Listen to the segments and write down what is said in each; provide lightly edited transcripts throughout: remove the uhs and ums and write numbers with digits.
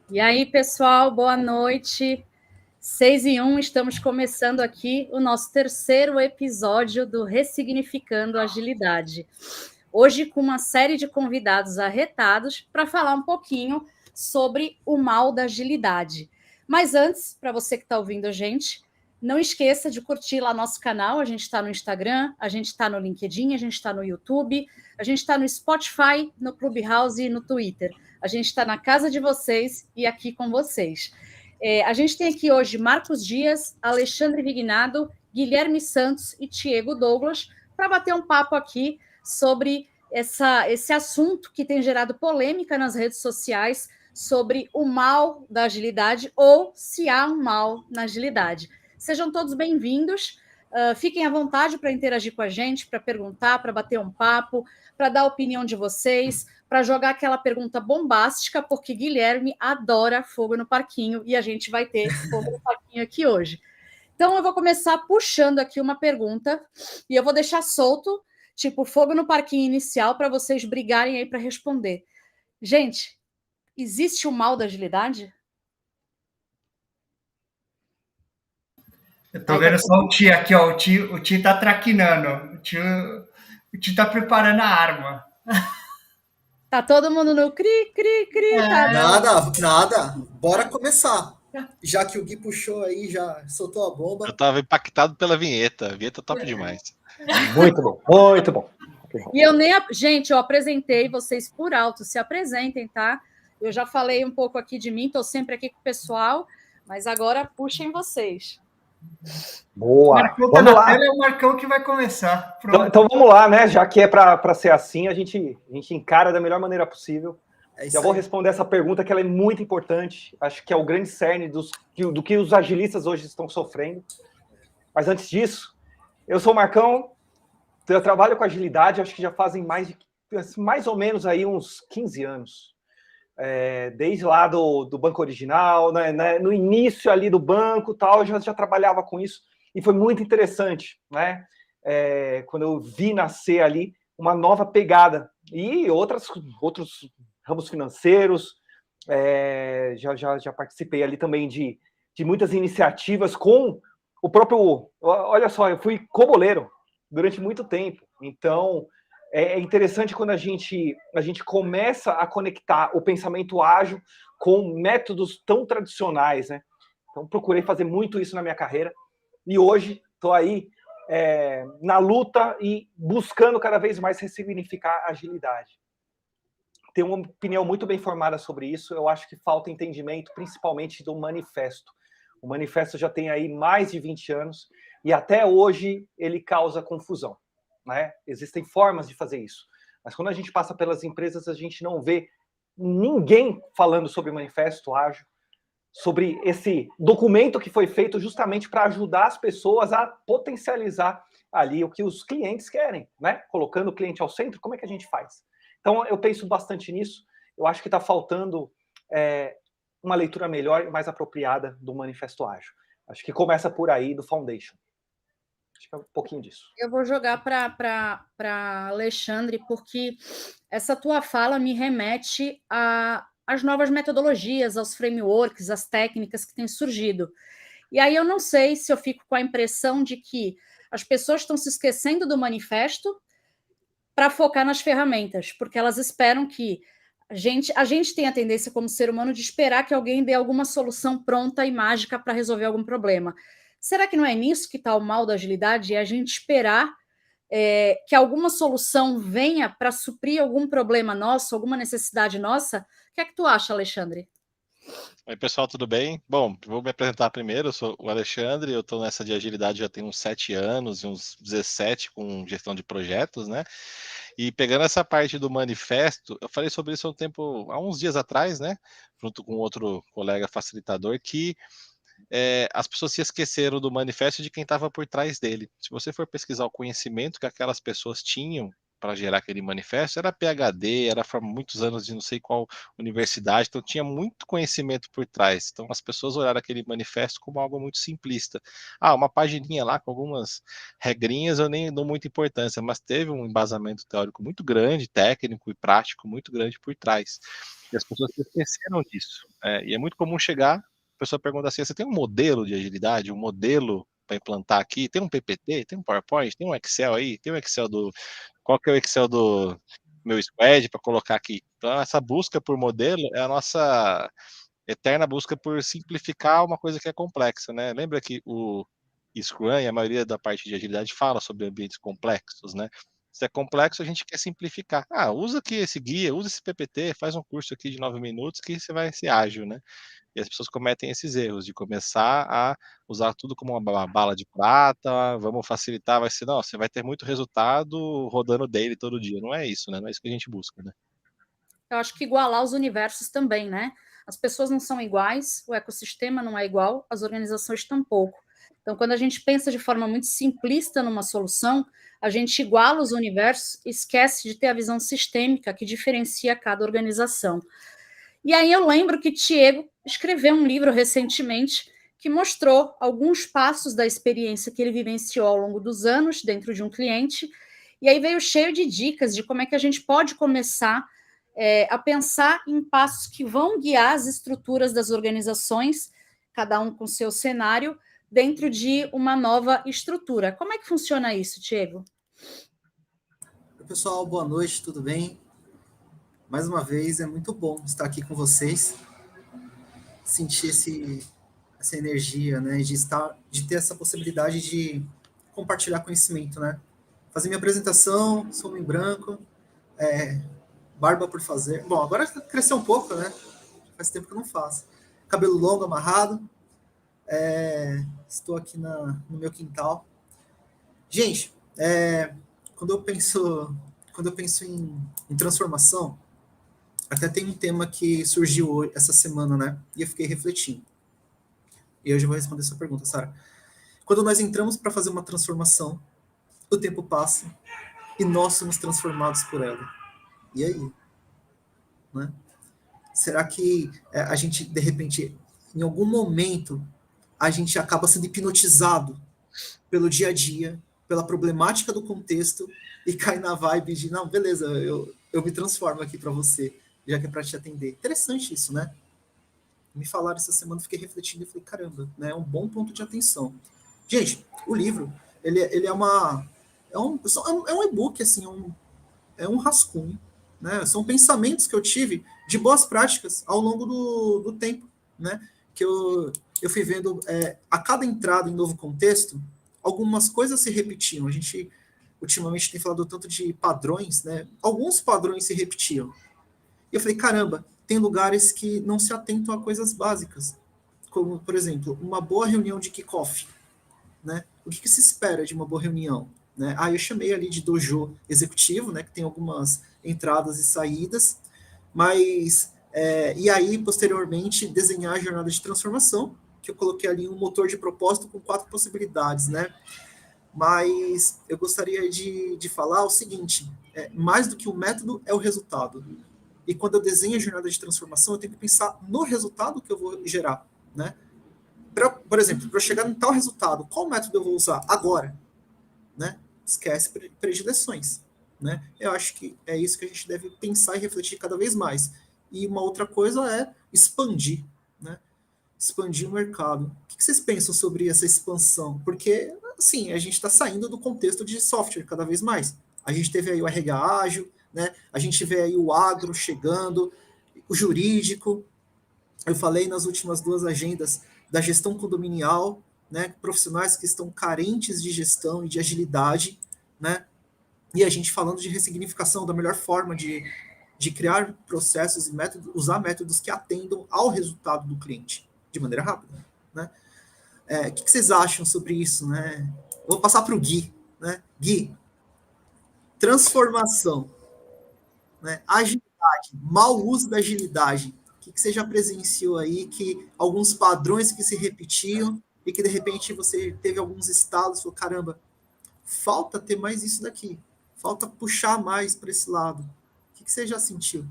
E aí, pessoal, boa noite. 6:01, estamos começando aqui o nosso terceiro episódio do Ressignificando Agilidade. Hoje, com uma série de convidados arretados para falar um pouquinho sobre o mal da agilidade. Mas antes, para você que está ouvindo a gente, não esqueça de curtir lá nosso canal. A gente está no Instagram, a gente está no LinkedIn, a gente está no YouTube, a gente está no Spotify, no Clubhouse e no Twitter. A gente está na casa de vocês e aqui com vocês. A gente tem aqui hoje Marcos Dias, Alexandre Vignado, Guilherme Santos e Diego Douglas para bater um papo aqui sobre esse assunto que tem gerado polêmica nas redes sociais sobre o mal da agilidade ou se há um mal na agilidade. Sejam todos bem-vindos. Fiquem à vontade para interagir com a gente, para perguntar, para bater um papo, para dar a opinião de vocês, para jogar aquela pergunta bombástica, porque Guilherme adora fogo no parquinho e a gente vai ter fogo no parquinho aqui hoje. Então, eu vou começar puxando aqui uma pergunta e eu vou deixar solto, tipo, fogo no parquinho inicial, para vocês brigarem aí para responder. Gente, existe o mal da agilidade? Eu tô vendo só o Ti aqui, ó. O Ti tá traquinando. O Ti tá preparando a arma. Tá todo mundo no cri, cri, cri, tá? Nada. Bora começar. Já que o Gui puxou aí, já soltou a bomba. Eu tava impactado pela vinheta. A vinheta top demais. Muito bom, muito bom. E eu nem... Gente, eu apresentei vocês por alto. Se apresentem, tá? Eu já falei um pouco aqui de mim, tô sempre aqui com o pessoal, mas agora puxem vocês. Boa. Marcão tá na tela, é o Marcão que vai começar. Então vamos lá, né? Já que é para ser assim, a gente encara da melhor maneira possível. Já vou responder essa pergunta, que ela é muito importante. Acho que é o grande cerne do que os agilistas hoje estão sofrendo. Mas antes disso, eu sou o Marcão, eu trabalho com agilidade, acho que já fazem mais ou menos aí uns 15 anos. Desde lá do banco original, né, no início ali do banco, tal, eu já trabalhava com isso, e foi muito interessante, né? Quando eu vi nascer ali uma nova pegada, e outros ramos financeiros, já participei ali também de muitas iniciativas com o próprio... Olha só, eu fui coboleiro durante muito tempo, então... É interessante quando a gente começa a conectar o pensamento ágil com métodos tão tradicionais, né? Então, procurei fazer muito isso na minha carreira. E hoje, estou aí na luta e buscando cada vez mais ressignificar a agilidade. Tenho uma opinião muito bem formada sobre isso. Eu acho que falta entendimento, principalmente do manifesto. O manifesto já tem aí mais de 20 anos e até hoje ele causa confusão. Né? Existem formas de fazer isso. Mas quando a gente passa pelas empresas, a gente não vê ninguém falando sobre o manifesto ágil, sobre esse documento que foi feito justamente para ajudar as pessoas a potencializar ali o que os clientes querem, né? Colocando o cliente ao centro, como é que a gente faz? Então, eu penso bastante nisso. Eu acho que está faltando uma leitura melhor e mais apropriada do manifesto ágil. Acho que começa por aí, do foundation. Acho que é um pouquinho disso. Eu vou jogar para Alexandre, porque essa tua fala me remete às novas metodologias, aos frameworks, às técnicas que têm surgido. E aí eu não sei se eu fico com a impressão de que as pessoas estão se esquecendo do manifesto para focar nas ferramentas, porque elas esperam que a gente tem a tendência como ser humano de esperar que alguém dê alguma solução pronta e mágica para resolver algum problema. Será que não é nisso que está o mal da agilidade? É a gente esperar que alguma solução venha para suprir algum problema nosso, alguma necessidade nossa? O que é que tu acha, Alexandre? Oi, pessoal, tudo bem? Bom, vou me apresentar primeiro. Eu sou o Alexandre, eu estou nessa de agilidade já tem uns 7 anos e uns 17 com gestão de projetos, né? E pegando essa parte do manifesto, eu falei sobre isso há uns dias atrás, né? Junto com outro colega facilitador, que as pessoas se esqueceram do manifesto de quem estava por trás dele. Se você for pesquisar o conhecimento que aquelas pessoas tinham para gerar aquele manifesto era PhD, era muitos anos de não sei qual universidade, então tinha muito conhecimento por trás. Então as pessoas olharam aquele manifesto como algo muito simplista. Uma pagininha lá com algumas regrinhas eu nem dou muita importância, mas teve um embasamento teórico muito grande, técnico e prático muito grande por trás. E as pessoas esqueceram disso. E é muito comum chegar, a pessoa pergunta assim, você tem um modelo de agilidade, um modelo para implantar aqui? Tem um PPT? Tem um PowerPoint? Tem um Excel aí? Tem um Excel do... Qual que é o Excel do meu squad para colocar aqui? Então, essa busca por modelo é a nossa eterna busca por simplificar uma coisa que é complexa, né? Lembra que o Scrum e a maioria da parte de agilidade fala sobre ambientes complexos, né? Se é complexo, a gente quer simplificar. Usa aqui esse guia, usa esse PPT, faz um curso aqui de 9 minutos que você vai ser ágil, né? E as pessoas cometem esses erros de começar a usar tudo como uma bala de prata, vamos facilitar, vai ser, não, você vai ter muito resultado rodando daily todo dia. Não é isso, né? Não é isso que a gente busca, né? Eu acho que igualar os universos também, né? As pessoas não são iguais, o ecossistema não é igual, as organizações tampouco. Então, quando a gente pensa de forma muito simplista numa solução, a gente iguala os universos e esquece de ter a visão sistêmica que diferencia cada organização. E aí eu lembro que Diego escreveu um livro recentemente que mostrou alguns passos da experiência que ele vivenciou ao longo dos anos dentro de um cliente, e aí veio cheio de dicas de como é que a gente pode começar a pensar em passos que vão guiar as estruturas das organizações, cada um com seu cenário, dentro de uma nova estrutura. Como é que funciona isso, Diego? Oi, pessoal, boa noite, tudo bem? Mais uma vez, é muito bom estar aqui com vocês, sentir essa energia, né, de ter essa possibilidade de compartilhar conhecimento, né? Fazer minha apresentação, sou homem branco, barba por fazer. Bom, agora cresceu um pouco, né? Faz tempo que eu não faço. Cabelo longo, amarrado. Estou aqui no meu quintal. Gente, quando eu penso em transformação, até tem um tema que surgiu essa semana, né? E eu fiquei refletindo. E hoje eu vou responder essa pergunta, Sara. Quando nós entramos para fazer uma transformação, o tempo passa e nós somos transformados por ela. E aí? Né? Será que a gente, de repente, em algum momento, a gente acaba sendo hipnotizado pelo dia a dia, pela problemática do contexto e cai na vibe de, não, beleza, eu me transformo aqui para você, já que é para te atender. Interessante isso, né? Me falaram essa semana, fiquei refletindo e falei, caramba, né, é um bom ponto de atenção. Gente, o livro, ele é um e-book, assim, é um rascunho, né? São pensamentos que eu tive de boas práticas ao longo do tempo, né? Que eu fui vendo a cada entrada em novo contexto, algumas coisas se repetiam. A gente ultimamente tem falado tanto de padrões, né? Alguns padrões se repetiam. E eu falei, caramba, tem lugares que não se atentam a coisas básicas, como, por exemplo, uma boa reunião de kickoff, né? O que se espera de uma boa reunião? Né? Eu chamei ali de dojo executivo, né? Que tem algumas entradas e saídas, mas e aí, posteriormente, desenhar a jornada de transformação, que eu coloquei ali um motor de propósito com 4 possibilidades, né? Mas eu gostaria de falar o seguinte, mais do que o método é o resultado. E quando eu desenho a jornada de transformação, eu tenho que pensar no resultado que eu vou gerar, né? Por exemplo, para eu chegar em tal resultado, qual método eu vou usar agora? Né? Esquece predileções, né? Eu acho que é isso que a gente deve pensar e refletir cada vez mais. E uma outra coisa é expandir, né? Expandir o mercado. O que vocês pensam sobre essa expansão? Porque, assim, a gente está saindo do contexto de software cada vez mais. A gente teve aí o RH ágil, né? A gente vê aí o agro chegando, o jurídico. Eu falei nas últimas 2 agendas da gestão condominial, né? Profissionais que estão carentes de gestão e de agilidade, né? E a gente falando de ressignificação da melhor forma de criar processos e métodos, usar métodos que atendam ao resultado do cliente de maneira rápida, né? O que vocês acham sobre isso, né? Vou passar para o Gui, né? Gui, transformação, né? Agilidade, mau uso da agilidade. O que você já presenciou aí, que alguns padrões que se repetiam e que de repente você teve alguns estados e falou, caramba, falta ter mais isso daqui, falta puxar mais para esse lado. O que você já sentiu?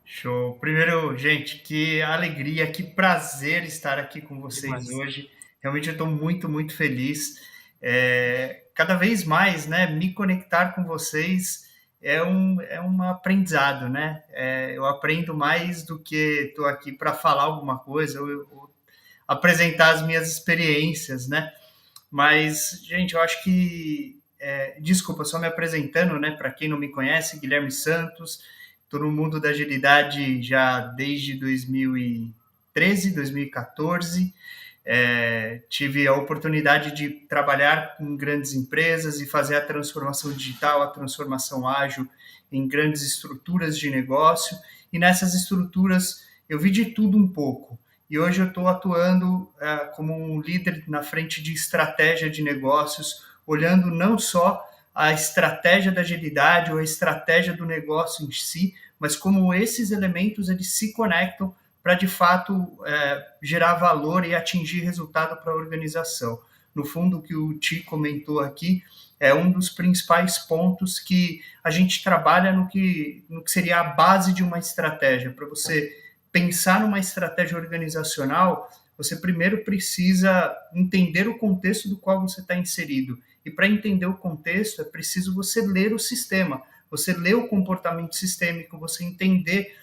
Show. Primeiro, gente, que alegria, que prazer estar aqui com vocês Demais. hoje. Realmente eu estou muito, muito feliz. Cada vez mais, né, me conectar com vocês é um aprendizado, né? Eu aprendo mais do que estou aqui para falar alguma coisa ou apresentar as minhas experiências, né? Mas, gente, eu acho que... desculpa, só me apresentando, né? Para quem não me conhece, Guilherme Santos. Estou no mundo da agilidade já desde 2013, 2014. Tive a oportunidade de trabalhar com grandes empresas e fazer a transformação digital, a transformação ágil em grandes estruturas de negócio. E nessas estruturas eu vi de tudo um pouco. E hoje eu estou atuando como um líder na frente de estratégia de negócios, olhando não só a estratégia da agilidade ou a estratégia do negócio em si, mas como esses elementos eles se conectam para, de fato, gerar valor e atingir resultado para a organização. No fundo, o que o Ti comentou aqui é um dos principais pontos que a gente trabalha no que seria a base de uma estratégia. Para você pensar numa estratégia organizacional, você primeiro precisa entender o contexto do qual você está inserido. E para entender o contexto, é preciso você ler o sistema, você ler o comportamento sistêmico, você entender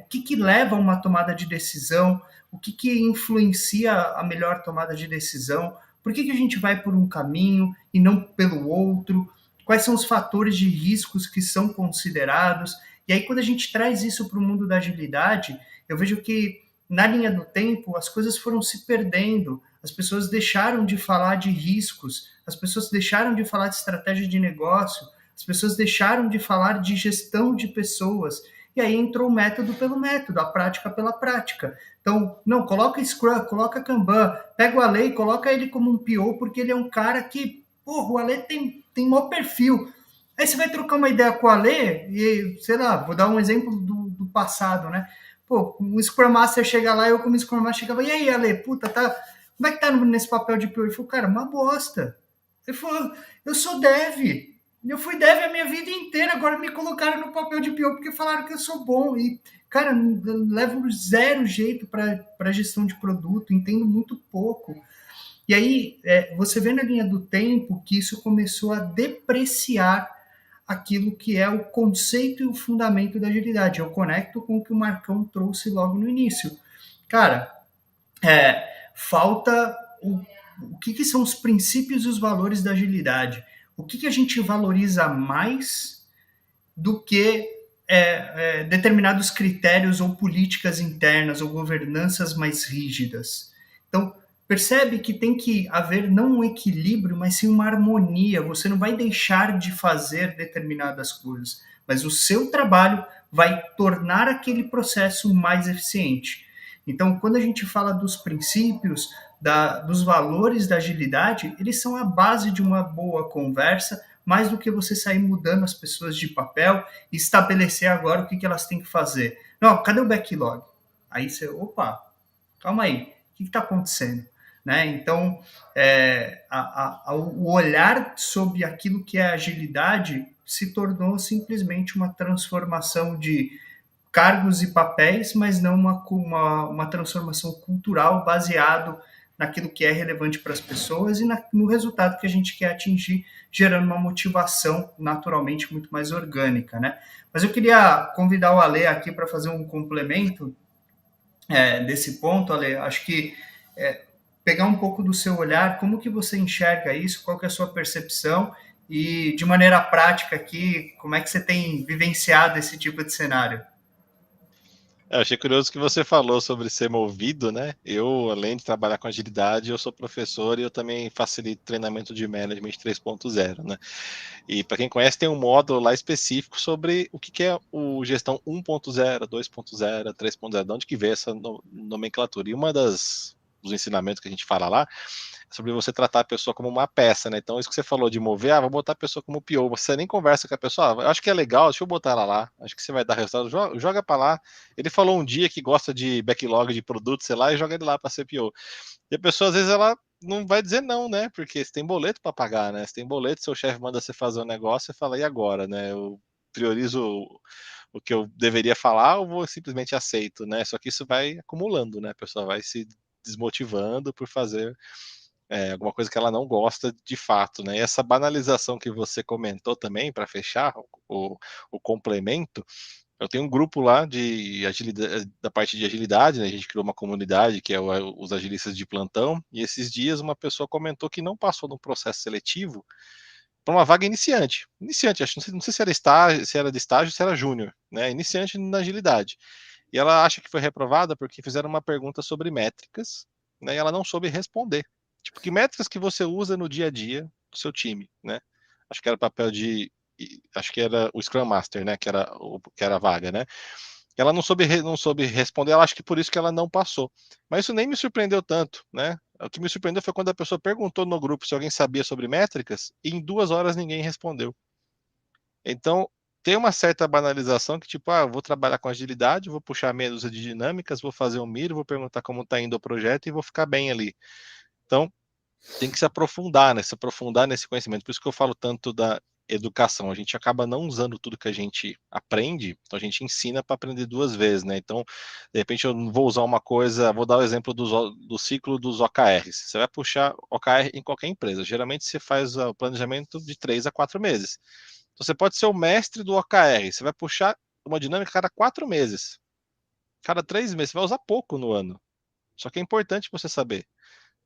o que leva a uma tomada de decisão, o que influencia a melhor tomada de decisão, por que a gente vai por um caminho e não pelo outro, quais são os fatores de riscos que são considerados. E aí, quando a gente traz isso para o mundo da agilidade, eu vejo que, na linha do tempo, as coisas foram se perdendo, as pessoas deixaram de falar de riscos, as pessoas deixaram de falar de estratégia de negócio, as pessoas deixaram de falar de gestão de pessoas, e aí entrou o método pelo método, a prática pela prática. Então, não, coloca Scrum, coloca Kanban, pega o Ale e coloca ele como um PO, porque ele é um cara que, porra, o Ale tem maior perfil. Aí você vai trocar uma ideia com o Ale, e, sei lá, vou dar um exemplo do passado, né? Pô, um Scrum Master chega lá, eu como Scrum Master chegava, e aí, Ale, puta, como é que tá nesse papel de PO? Ele falou, cara, uma bosta. Ele falou, eu sou dev, eu fui dev a minha vida inteira, agora me colocaram no papel de PO porque falaram que eu sou bom. E, cara, eu levo zero jeito para gestão de produto, entendo muito pouco. E aí, você vê na linha do tempo que isso começou a depreciar aquilo que é o conceito e o fundamento da agilidade. Eu conecto com o que o Marcão trouxe logo no início. Cara, falta o que são os princípios e os valores da agilidade. O que a gente valoriza mais do que determinados critérios ou políticas internas ou governanças mais rígidas. Então, percebe que tem que haver não um equilíbrio, mas sim uma harmonia. Você não vai deixar de fazer determinadas coisas, mas o seu trabalho vai tornar aquele processo mais eficiente. Então, quando a gente fala dos princípios, dos valores da agilidade, eles são a base de uma boa conversa, mais do que você sair mudando as pessoas de papel e estabelecer agora o que elas têm que fazer. Não, cadê o backlog? Aí você, opa, calma aí, o que está acontecendo? Né? Então, o olhar sobre aquilo que é agilidade se tornou simplesmente uma transformação de cargos e papéis, mas não uma transformação cultural baseado naquilo que é relevante para as pessoas e no resultado que a gente quer atingir, gerando uma motivação naturalmente muito mais orgânica, né? Mas eu queria convidar o Ale aqui para fazer um complemento desse ponto, Ale. Acho que pegar um pouco do seu olhar, como que você enxerga isso, qual que é a sua percepção e, de maneira prática aqui, como é que você tem vivenciado esse tipo de cenário? Eu achei curioso que você falou sobre ser movido, né? Eu, além de trabalhar com agilidade, eu sou professor e eu também facilito treinamento de management 3.0, né? E para quem conhece, tem um módulo lá específico sobre o que é o gestão 1.0, 2.0, 3.0, de onde que veio essa nomenclatura. E dos ensinamentos que a gente fala lá é sobre você tratar a pessoa como uma peça, né? Então, isso que você falou de mover, vou botar a pessoa como PO. Você nem conversa com a pessoa, eu acho que é legal, deixa eu botar ela lá, acho que você vai dar resultado, joga para lá. Ele falou um dia que gosta de backlog de produto, sei lá, e joga ele lá para ser PO. E a pessoa, às vezes, ela não vai dizer não, né? Porque você tem boleto para pagar, né? Você tem boleto, seu chefe manda você fazer um negócio, você fala, e agora, né? Eu priorizo o que eu deveria falar ou vou simplesmente aceito, né? Só que isso vai acumulando, né? A pessoa vai se desmotivando por fazer alguma coisa que ela não gosta de fato, né? E essa banalização que você comentou também, para fechar o complemento, eu tenho um grupo lá de agilidade, da parte de agilidade, né? A gente criou uma comunidade que é os agilistas de plantão, e esses dias uma pessoa comentou que não passou num processo seletivo para uma vaga iniciante. Iniciante, acho, não sei se era estágio, se era de estágio, se era júnior, né? Iniciante na agilidade. E ela acha que foi reprovada porque fizeram uma pergunta sobre métricas, né? E ela não soube responder. Tipo, que métricas que você usa no dia a dia do seu time, né? Acho que era papel de, acho que era o Scrum Master, né? Que era a vaga, né? Ela não soube responder, ela acha que por isso que ela não passou. Mas isso nem me surpreendeu tanto, né? O que me surpreendeu foi quando a pessoa perguntou no grupo se alguém sabia sobre métricas, e em 2 horas ninguém respondeu. Então, tem uma certa banalização que, tipo, eu vou trabalhar com agilidade, vou puxar meia dúzia de dinâmicas, vou fazer um miro, vou perguntar como está indo o projeto e vou ficar bem ali. Então, tem que se aprofundar, né? Se aprofundar nesse conhecimento. Por isso que eu falo tanto da educação. A gente acaba não usando tudo que a gente aprende, então a gente ensina para aprender 2 vezes, né? Então, de repente, eu não vou usar uma coisa, vou dar o exemplo do ciclo dos OKRs. Você vai puxar OKR em qualquer empresa. Geralmente, você faz o planejamento de 3 a 4 meses. Então, você pode ser o mestre do OKR. Você vai puxar uma dinâmica cada 4 meses. Cada 3 meses. Você vai usar pouco no ano. Só que é importante você saber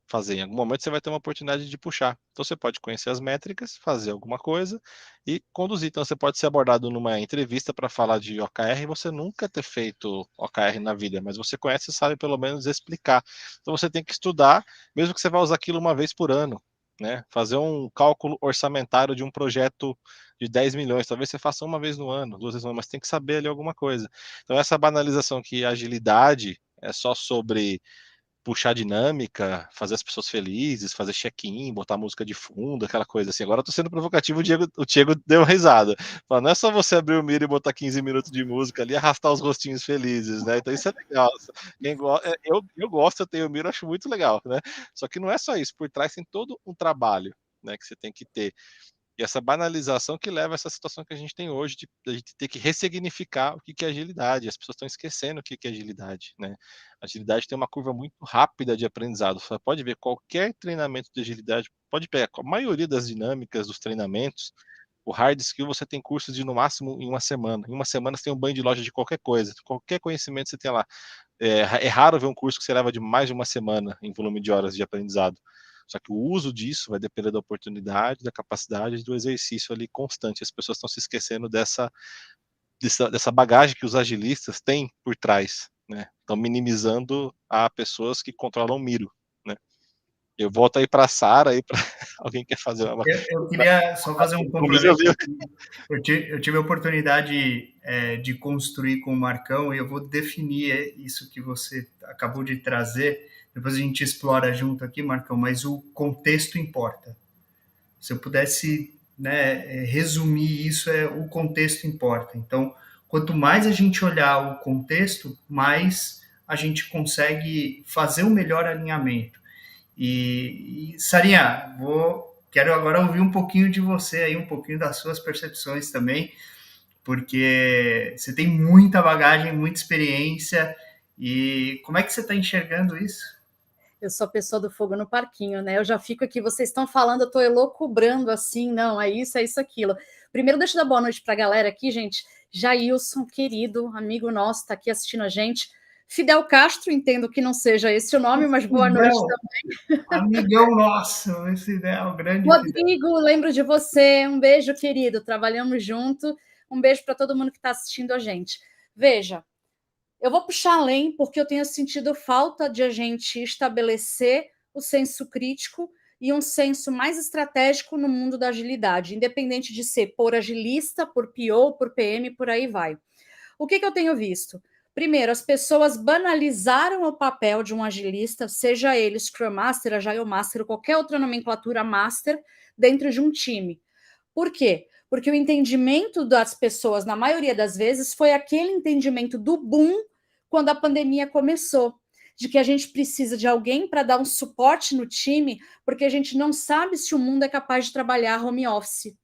fazer. Em algum momento você vai ter uma oportunidade de puxar. Então você pode conhecer as métricas, fazer alguma coisa e conduzir. Então você pode ser abordado numa entrevista para falar de OKR e você nunca ter feito OKR na vida, mas você conhece e sabe pelo menos explicar. Então você tem que estudar, mesmo que você vá usar aquilo uma vez por ano. Né? Fazer um cálculo orçamentário de um projeto de 10 milhões, talvez você faça uma vez no ano, 2 vezes no ano, mas tem que saber ali alguma coisa. Então essa banalização que a agilidade é só sobre puxar dinâmica, fazer as pessoas felizes, fazer check-in, botar música de fundo, aquela coisa assim. Agora eu tô sendo provocativo, o Diego deu uma risada. Fala, não é só você abrir o Miro e botar 15 minutos de música ali e arrastar os rostinhos felizes, né? Então isso é legal. Eu gosto, eu tenho o Miro, acho muito legal, né? Só que não é só isso, por trás tem todo um trabalho, né, que você tem que ter. E essa banalização que leva a essa situação que a gente tem hoje, de a gente ter que ressignificar o que é agilidade. As pessoas estão esquecendo o que é agilidade, né? A agilidade tem uma curva muito rápida de aprendizado. Você pode ver qualquer treinamento de agilidade, pode pegar a maioria das dinâmicas dos treinamentos, o hard skill você tem cursos de no máximo em uma semana. Em uma semana você tem um banho de loja de qualquer coisa, qualquer conhecimento você tem lá. É raro ver um curso que você leva de mais de uma semana em volume de horas de aprendizado. Só que o uso disso vai depender da oportunidade, da capacidade, do exercício ali constante. As pessoas estão se esquecendo dessa bagagem que os agilistas têm por trás, né? Estão minimizando a pessoas que controlam o Miro, né? Eu volto aí para a Sara, aí para alguém quer fazer uma... Eu queria só fazer um complemento. Eu tive a oportunidade de construir com o Marcão, e eu vou definir isso que você acabou de trazer. Depois a gente explora junto aqui, Marcão, mas o contexto importa. Se eu pudesse, né, resumir isso, o contexto importa. Então, quanto mais a gente olhar o contexto, mais a gente consegue fazer um melhor alinhamento. E Sarinha, quero agora ouvir um pouquinho de você aí, um pouquinho das suas percepções também, porque você tem muita bagagem, muita experiência, e como é que você está enxergando isso? Eu sou a pessoa do fogo no parquinho, né? Eu já fico aqui, vocês estão falando, eu estou elocubrando assim, não, é isso, aquilo. Primeiro, deixa eu dar boa noite para a galera aqui, gente. Jailson, querido, amigo nosso, está aqui assistindo a gente. Fidel Castro, entendo que não seja esse o nome, mas boa noite também. Amigão nosso, esse Fidel, grande Rodrigo, Fidel. lembro de você, um beijo, querido, trabalhamos junto. Um beijo para todo mundo que está assistindo a gente. Veja, eu vou puxar além, porque eu tenho sentido falta de a gente estabelecer o senso crítico e um senso mais estratégico no mundo da agilidade, independente de ser por agilista, por PO, por PM, por aí vai. O que eu tenho visto? Primeiro, as pessoas banalizaram o papel de um agilista, seja ele Scrum Master, Agile Master ou qualquer outra nomenclatura Master, dentro de um time. Por quê? Porque o entendimento das pessoas, na maioria das vezes, foi aquele entendimento do boom quando a pandemia começou. de que a gente precisa de alguém para dar um suporte no time, porque a gente não sabe se o mundo é capaz de trabalhar home office.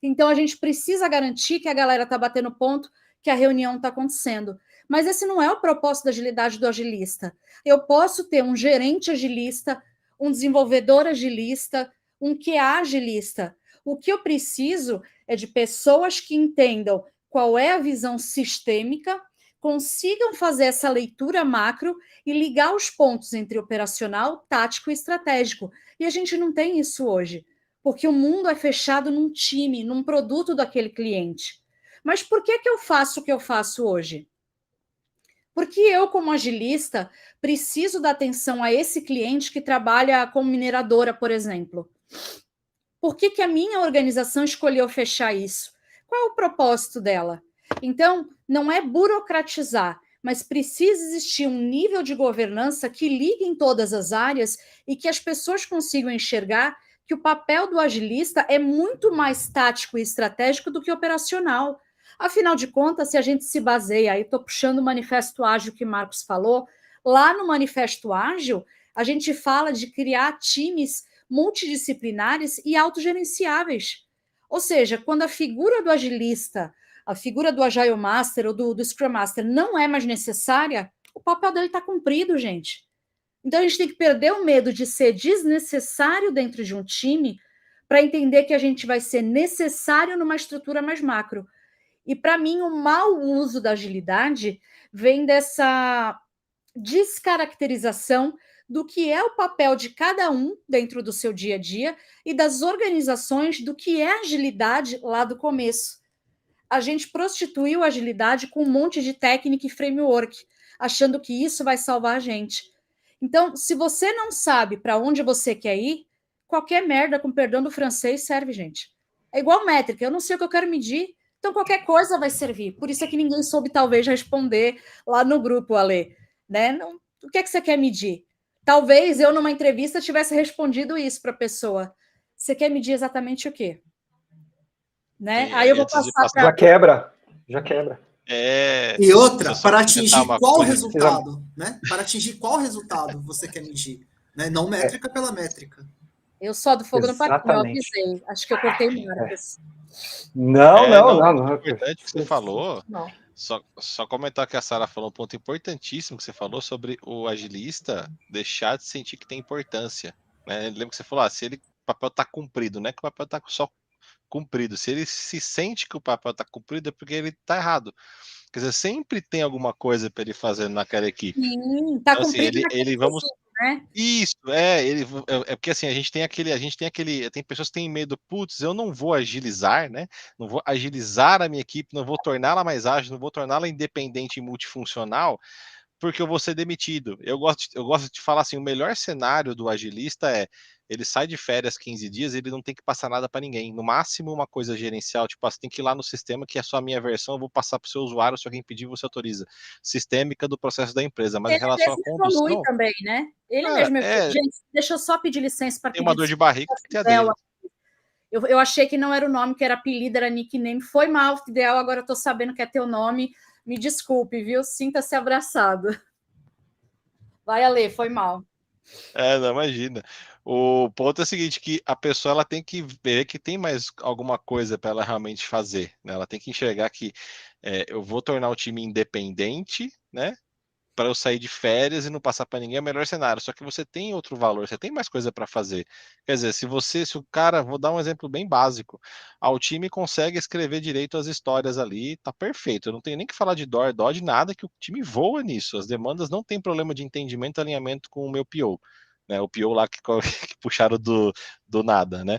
Então, a gente precisa garantir que a galera está batendo ponto, que a reunião está acontecendo. Mas esse não é o propósito da agilidade do agilista. Eu posso ter um gerente agilista, um desenvolvedor agilista, um QA agilista. O que eu preciso é de pessoas que entendam qual é a visão sistêmica, consigam fazer essa leitura macro e ligar os pontos entre operacional, tático e estratégico. E a gente não tem isso hoje, porque o mundo é fechado num time, num produto daquele cliente. Mas por que eu faço o que eu faço hoje? Porque eu, como agilista, preciso dar atenção a esse cliente que trabalha como mineradora, por exemplo. Por que a minha organização escolheu fechar isso? Qual é o propósito dela? Então, não é burocratizar, mas precisa existir um nível de governança que ligue em todas as áreas e que as pessoas consigam enxergar que o papel do agilista é muito mais tático e estratégico do que operacional. Afinal de contas, se a gente se baseia, aí estou puxando o Manifesto Ágil que Marcos falou, lá no Manifesto Ágil, a gente fala de criar times multidisciplinares e autogerenciáveis. Ou seja, quando a figura do agilista, a figura do Agile Master ou do Scrum Master não é mais necessária, o papel dele está cumprido, gente. Então, a gente tem que perder o medo de ser desnecessário dentro de um time para entender que a gente vai ser necessário numa estrutura mais macro. E, para mim, o mau uso da agilidade vem dessa descaracterização do que é o papel de cada um dentro do seu dia a dia e das organizações do que é agilidade lá do começo. A gente prostituiu a agilidade com um monte de técnica e framework, achando que isso vai salvar a gente. Então, se você não sabe para onde você quer ir, qualquer merda, com perdão do francês, serve, gente. É igual métrica, eu não sei o que eu quero medir, então qualquer coisa vai servir. Por isso é que ninguém soube, talvez, responder lá no grupo, Ale. Né? Não, o que é que você quer medir? Talvez eu, numa entrevista, tivesse respondido isso para a pessoa. Você quer medir exatamente o quê? Né? Aí eu vou passar para... Já quebra. E outra, para atingir qual resultado? Né? Para atingir qual resultado você quer medir? Né? Não métrica pela métrica. Eu só do fogo no parquinho, eu avisei. Acho que eu cortei Marcos. Não. É importante que você falou. Não. Só comentar que a Sara falou um ponto importantíssimo que você falou sobre o agilista deixar de sentir que tem importância. Né? Lembra que você falou, se o papel está cumprido, não é que o papel está só cumprido. Se ele se sente que o papel está cumprido, é porque ele está errado. Quer dizer, sempre tem alguma coisa para ele fazer naquela equipe. Sim, está então, cumprido. Assim, ele vamos. Né? Isso, é porque assim, a gente tem tem pessoas que têm medo, putz, eu não vou agilizar, né? Não vou agilizar a minha equipe, não vou torná-la mais ágil, não vou torná-la independente e multifuncional, porque eu vou ser demitido. Eu gosto de falar assim, o melhor cenário do agilista é ele sai de férias 15 dias, ele não tem que passar nada para ninguém. No máximo, uma coisa gerencial, tipo, você tem que ir lá no sistema, que é só a minha versão, eu vou passar para o seu usuário, se alguém pedir, você autoriza. Sistêmica do processo da empresa. Mas ele em relação à condução... evolui também, né? Ele mesmo... Gente, deixa eu só pedir licença para... Tem uma dor de barriga que tem a dele. Eu achei que não era o nome, que era apelido, era nickname. Foi mal, Fidel, agora eu tô sabendo que é teu nome. Me desculpe, viu? Sinta-se abraçado. Vai, Ale, foi mal. Não, imagina. O ponto é o seguinte, que a pessoa ela tem que ver que tem mais alguma coisa para ela realmente fazer. Né? Ela tem que enxergar que eu vou tornar o time independente, né? Para eu sair de férias e não passar para ninguém é o melhor cenário. Só que você tem outro valor, você tem mais coisa para fazer. Quer dizer, se o cara, vou dar um exemplo bem básico, o time consegue escrever direito as histórias ali, tá perfeito. Eu não tenho nem que falar de dodge, nada, que o time voa nisso. As demandas não tem problema de entendimento e alinhamento com o meu PO. Né? O PO lá que puxaram do nada, né?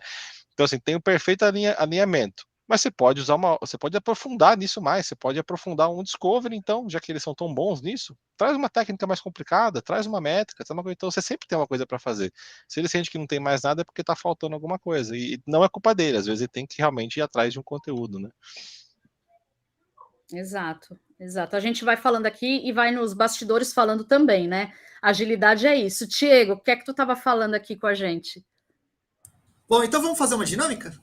Então, assim, tem o perfeito alinhamento. Mas você pode você pode aprofundar nisso mais, você pode aprofundar um discovery, então, já que eles são tão bons nisso, traz uma técnica mais complicada, traz uma métrica, então você sempre tem uma coisa para fazer. Se ele sente que não tem mais nada, é porque está faltando alguma coisa, e não é culpa dele, às vezes ele tem que realmente ir atrás de um conteúdo, né? Exato. A gente vai falando aqui e vai nos bastidores falando também, né? Agilidade é isso. Diego, o que é que tu estava falando aqui com a gente? Bom, então vamos fazer uma dinâmica?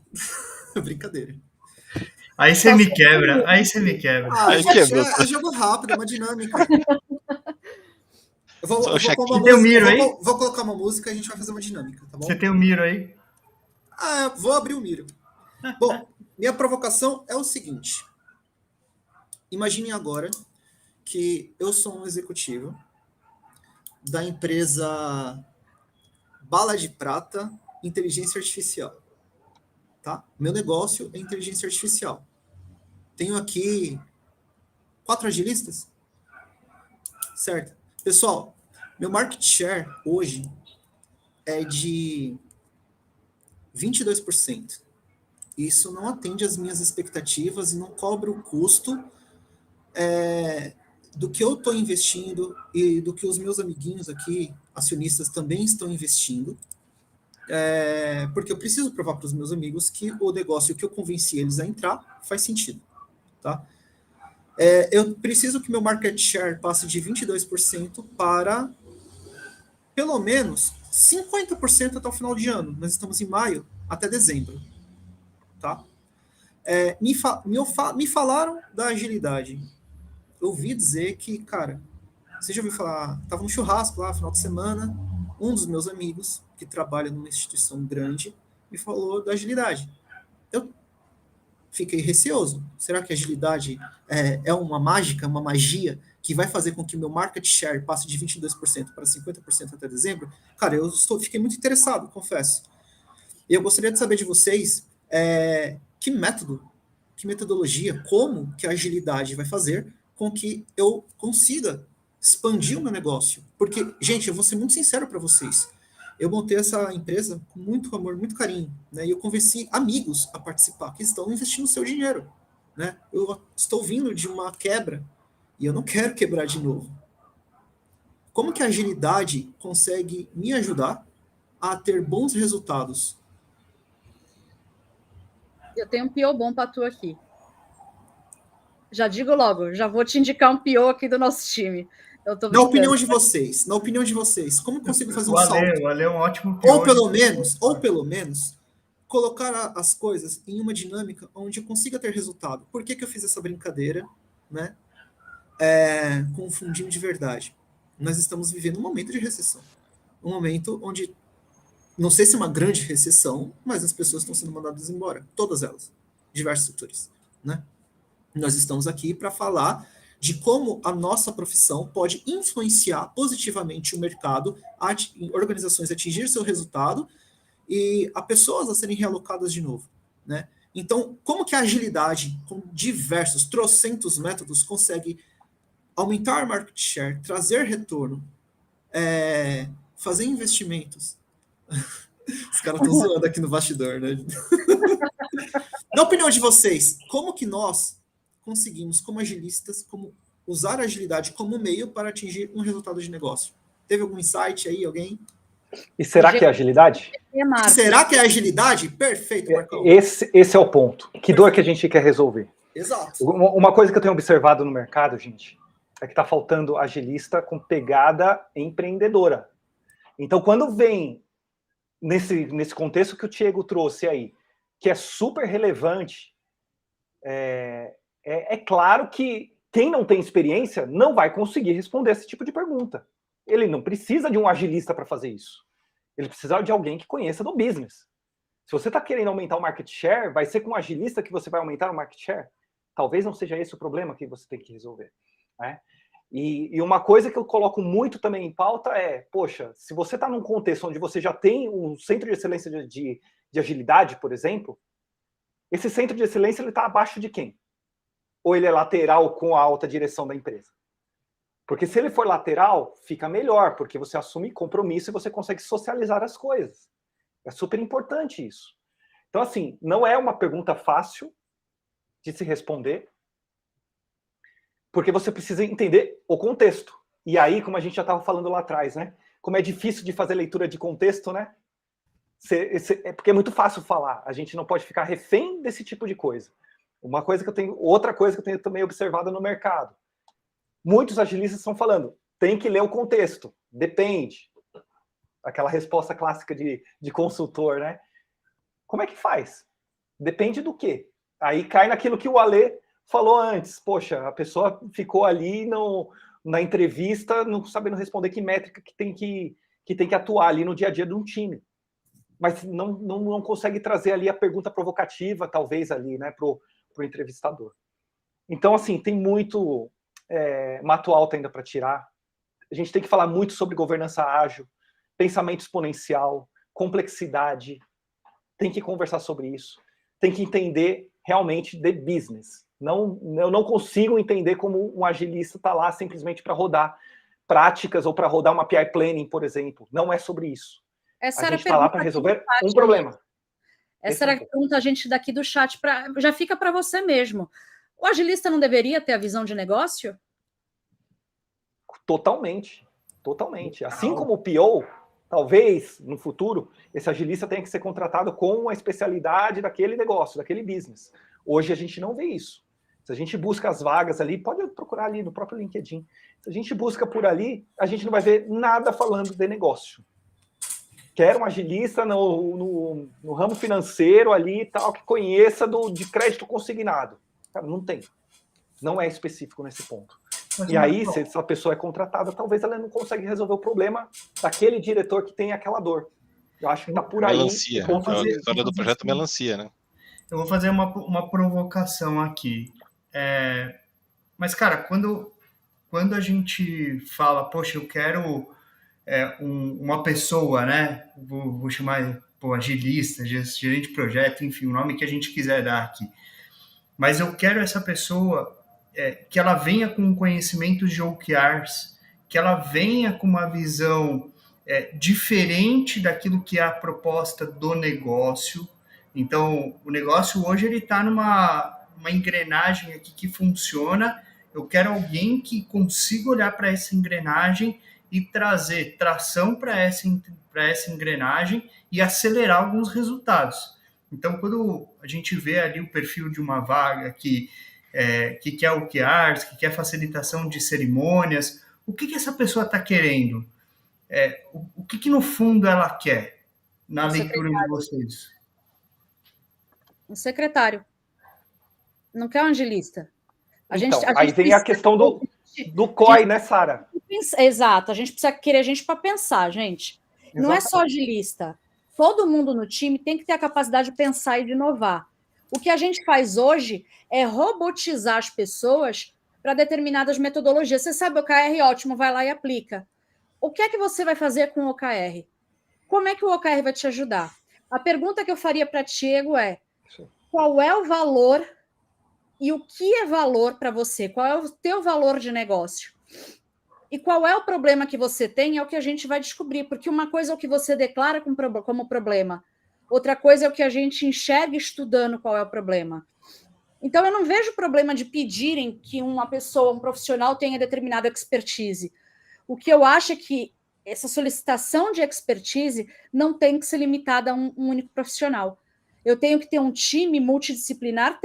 Brincadeira. Aí você me quebra. É jogo rápido, é uma dinâmica. vou colocar uma música e a gente vai fazer uma dinâmica, tá bom? Você tem o Miro aí? Vou abrir o Miro. Bom, minha provocação é o seguinte. Imaginem agora que eu sou um executivo da empresa Bala de Prata Inteligência Artificial. Tá? Meu negócio é inteligência artificial. Tenho aqui 4 agilistas. Certo. Pessoal, meu market share hoje é de 22%. Isso não atende às minhas expectativas e não cobre o custo do que eu estou investindo e do que os meus amiguinhos aqui, acionistas, também estão investindo. Porque eu preciso provar para os meus amigos que o negócio que eu convenci eles a entrar faz sentido. Tá? Eu preciso que meu market share passe de 22% para pelo menos 50% até o final de ano. Nós estamos em maio até dezembro. Tá? Me falaram da agilidade. Eu ouvi dizer que, cara, você já ouviu falar, estava no churrasco lá, final de semana, um dos meus amigos, que trabalha numa instituição grande, me falou da agilidade. Eu fiquei receoso. Será que a agilidade é uma mágica, uma magia, que vai fazer com que o meu market share passe de 22% para 50% até dezembro? Cara, fiquei muito interessado, confesso. E eu gostaria de saber de vocês que método, que metodologia, como que a agilidade vai fazer com que eu consiga expandir o meu negócio. Porque, gente, eu vou ser muito sincero para vocês. Eu montei essa empresa com muito amor, muito carinho, né? E eu convenci amigos a participar, que estão investindo o seu dinheiro, né? Eu estou vindo de uma quebra e eu não quero quebrar de novo. Como que a agilidade consegue me ajudar a ter bons resultados? Eu tenho um PO bom para tu aqui. Já digo logo, já vou te indicar um PO aqui do nosso time. Na opinião de vocês, como eu consigo fazer um salto? O Ale é um ótimo PO. Ou pelo menos, colocar as coisas em uma dinâmica onde eu consiga ter resultado. Por que eu fiz essa brincadeira, né? Com um fundinho de verdade. Nós estamos vivendo um momento de recessão. Um momento onde, não sei se é uma grande recessão, mas as pessoas estão sendo mandadas embora. Todas elas. Diversos setores, né? Nós estamos aqui para falar de como a nossa profissão pode influenciar positivamente o mercado, organizações a atingir seu resultado e a pessoas a serem realocadas de novo, né? Então, como que a agilidade, com diversos, trocentos métodos, consegue aumentar market share, trazer retorno, fazer investimentos? Os caras estão zoando aqui no bastidor, né? Na opinião de vocês, como que nós conseguimos, como agilistas, usar a agilidade como meio para atingir um resultado de negócio? Teve algum insight aí, alguém? E será que é agilidade? Será que é agilidade? Perfeito, Marcão. Esse é o ponto. Que dor que a gente quer resolver. Exato. Uma coisa que eu tenho observado no mercado, gente, é que está faltando agilista com pegada empreendedora. Então, quando vem nesse contexto que o Thiago trouxe aí, que é super relevante, é claro que quem não tem experiência não vai conseguir responder esse tipo de pergunta. Ele não precisa de um agilista para fazer isso. Ele precisa de alguém que conheça do business. Se você está querendo aumentar o market share, vai ser com um agilista que você vai aumentar o market share? Talvez não seja esse o problema que você tem que resolver, né? E uma coisa que eu coloco muito também em pauta é, poxa, se você está num contexto onde você já tem um centro de excelência de agilidade, por exemplo, esse centro de excelência está abaixo de quem? Ou ele é lateral com a alta direção da empresa? Porque se ele for lateral, fica melhor, porque você assume compromisso e você consegue socializar as coisas. É super importante isso. Então, assim, não é uma pergunta fácil de se responder, porque você precisa entender o contexto. E aí, como a gente já estava falando lá atrás, né? Como é difícil de fazer leitura de contexto, né? Porque é muito fácil falar. A gente não pode ficar refém desse tipo de coisa. Outra coisa que eu tenho também observado no mercado. Muitos agilistas estão falando, tem que ler o contexto. Depende. Aquela resposta clássica de consultor, né? Como é que faz? Depende do quê? Aí cai naquilo que o Ale falou antes. Poxa, a pessoa ficou ali, não na entrevista, não sabendo responder que métrica que tem que atuar ali no dia a dia de um time. Mas não consegue trazer ali a pergunta provocativa, talvez, ali, né, pro entrevistador. Então, assim, tem muito mato alto ainda para tirar. A gente tem que falar muito sobre governança ágil, pensamento exponencial, complexidade. Tem que conversar sobre isso. Tem que entender realmente de business. Eu não consigo entender como um agilista está lá simplesmente para rodar práticas ou para rodar uma PI Planning, por exemplo. Não é sobre isso. Essa a era gente está lá para resolver um problema. Essa era a pergunta a gente daqui do chat, já fica para você mesmo. O agilista não deveria ter a visão de negócio? Totalmente. Assim como o PO, talvez, no futuro, esse agilista tenha que ser contratado com a especialidade daquele negócio, daquele business. Hoje a gente não vê isso. Se a gente busca as vagas ali, pode procurar ali no próprio LinkedIn. Se a gente busca por ali, a gente não vai ver nada falando de negócio. Quero um agilista no ramo financeiro ali e tal, que conheça de crédito consignado. Cara, não tem. Não é específico nesse ponto. E aí, se essa pessoa é contratada, talvez ela não consiga resolver o problema daquele diretor que tem aquela dor. Eu acho que está por aí. Melancia. A história do projeto Melancia, né? Eu vou fazer uma provocação aqui. Mas, cara, quando a gente fala, poxa, eu quero uma pessoa, né? Vou chamar agilista, gerente de projeto, enfim, o nome que a gente quiser dar aqui. Mas eu quero essa pessoa que ela venha com conhecimento de OKRs, que ela venha com uma visão diferente daquilo que é a proposta do negócio. Então, o negócio hoje ele está numa engrenagem aqui que funciona. Eu quero alguém que consiga olhar para essa engrenagem e trazer tração para essa engrenagem e acelerar alguns resultados. Então, quando a gente vê ali o perfil de uma vaga que quer OKRs, que quer facilitação de cerimônias, o que essa pessoa está querendo? O que no fundo ela quer na leitura de vocês? Um secretário. Não quer um agilista. Aí vem a questão do COI, né, Sara? Exato, a gente precisa querer gente para pensar, gente. Exatamente. Não é só agilista. Todo mundo no time tem que ter a capacidade de pensar e de inovar. O que a gente faz hoje é robotizar as pessoas para determinadas metodologias. Você sabe o OKR, ótimo, vai lá e aplica. O que é que você vai fazer com o OKR? Como é que o OKR vai te ajudar? A pergunta que eu faria para ti, Diego, é: qual é o valor e o que é valor para você? Qual é o teu valor de negócio? E qual é o problema que você tem é o que a gente vai descobrir, porque uma coisa é o que você declara como problema, outra coisa é o que a gente enxerga estudando qual é o problema. Então, eu não vejo problema de pedirem que uma pessoa, um profissional, tenha determinada expertise. O que eu acho é que essa solicitação de expertise não tem que ser limitada a um único profissional. Eu tenho que ter um time multidisciplinar,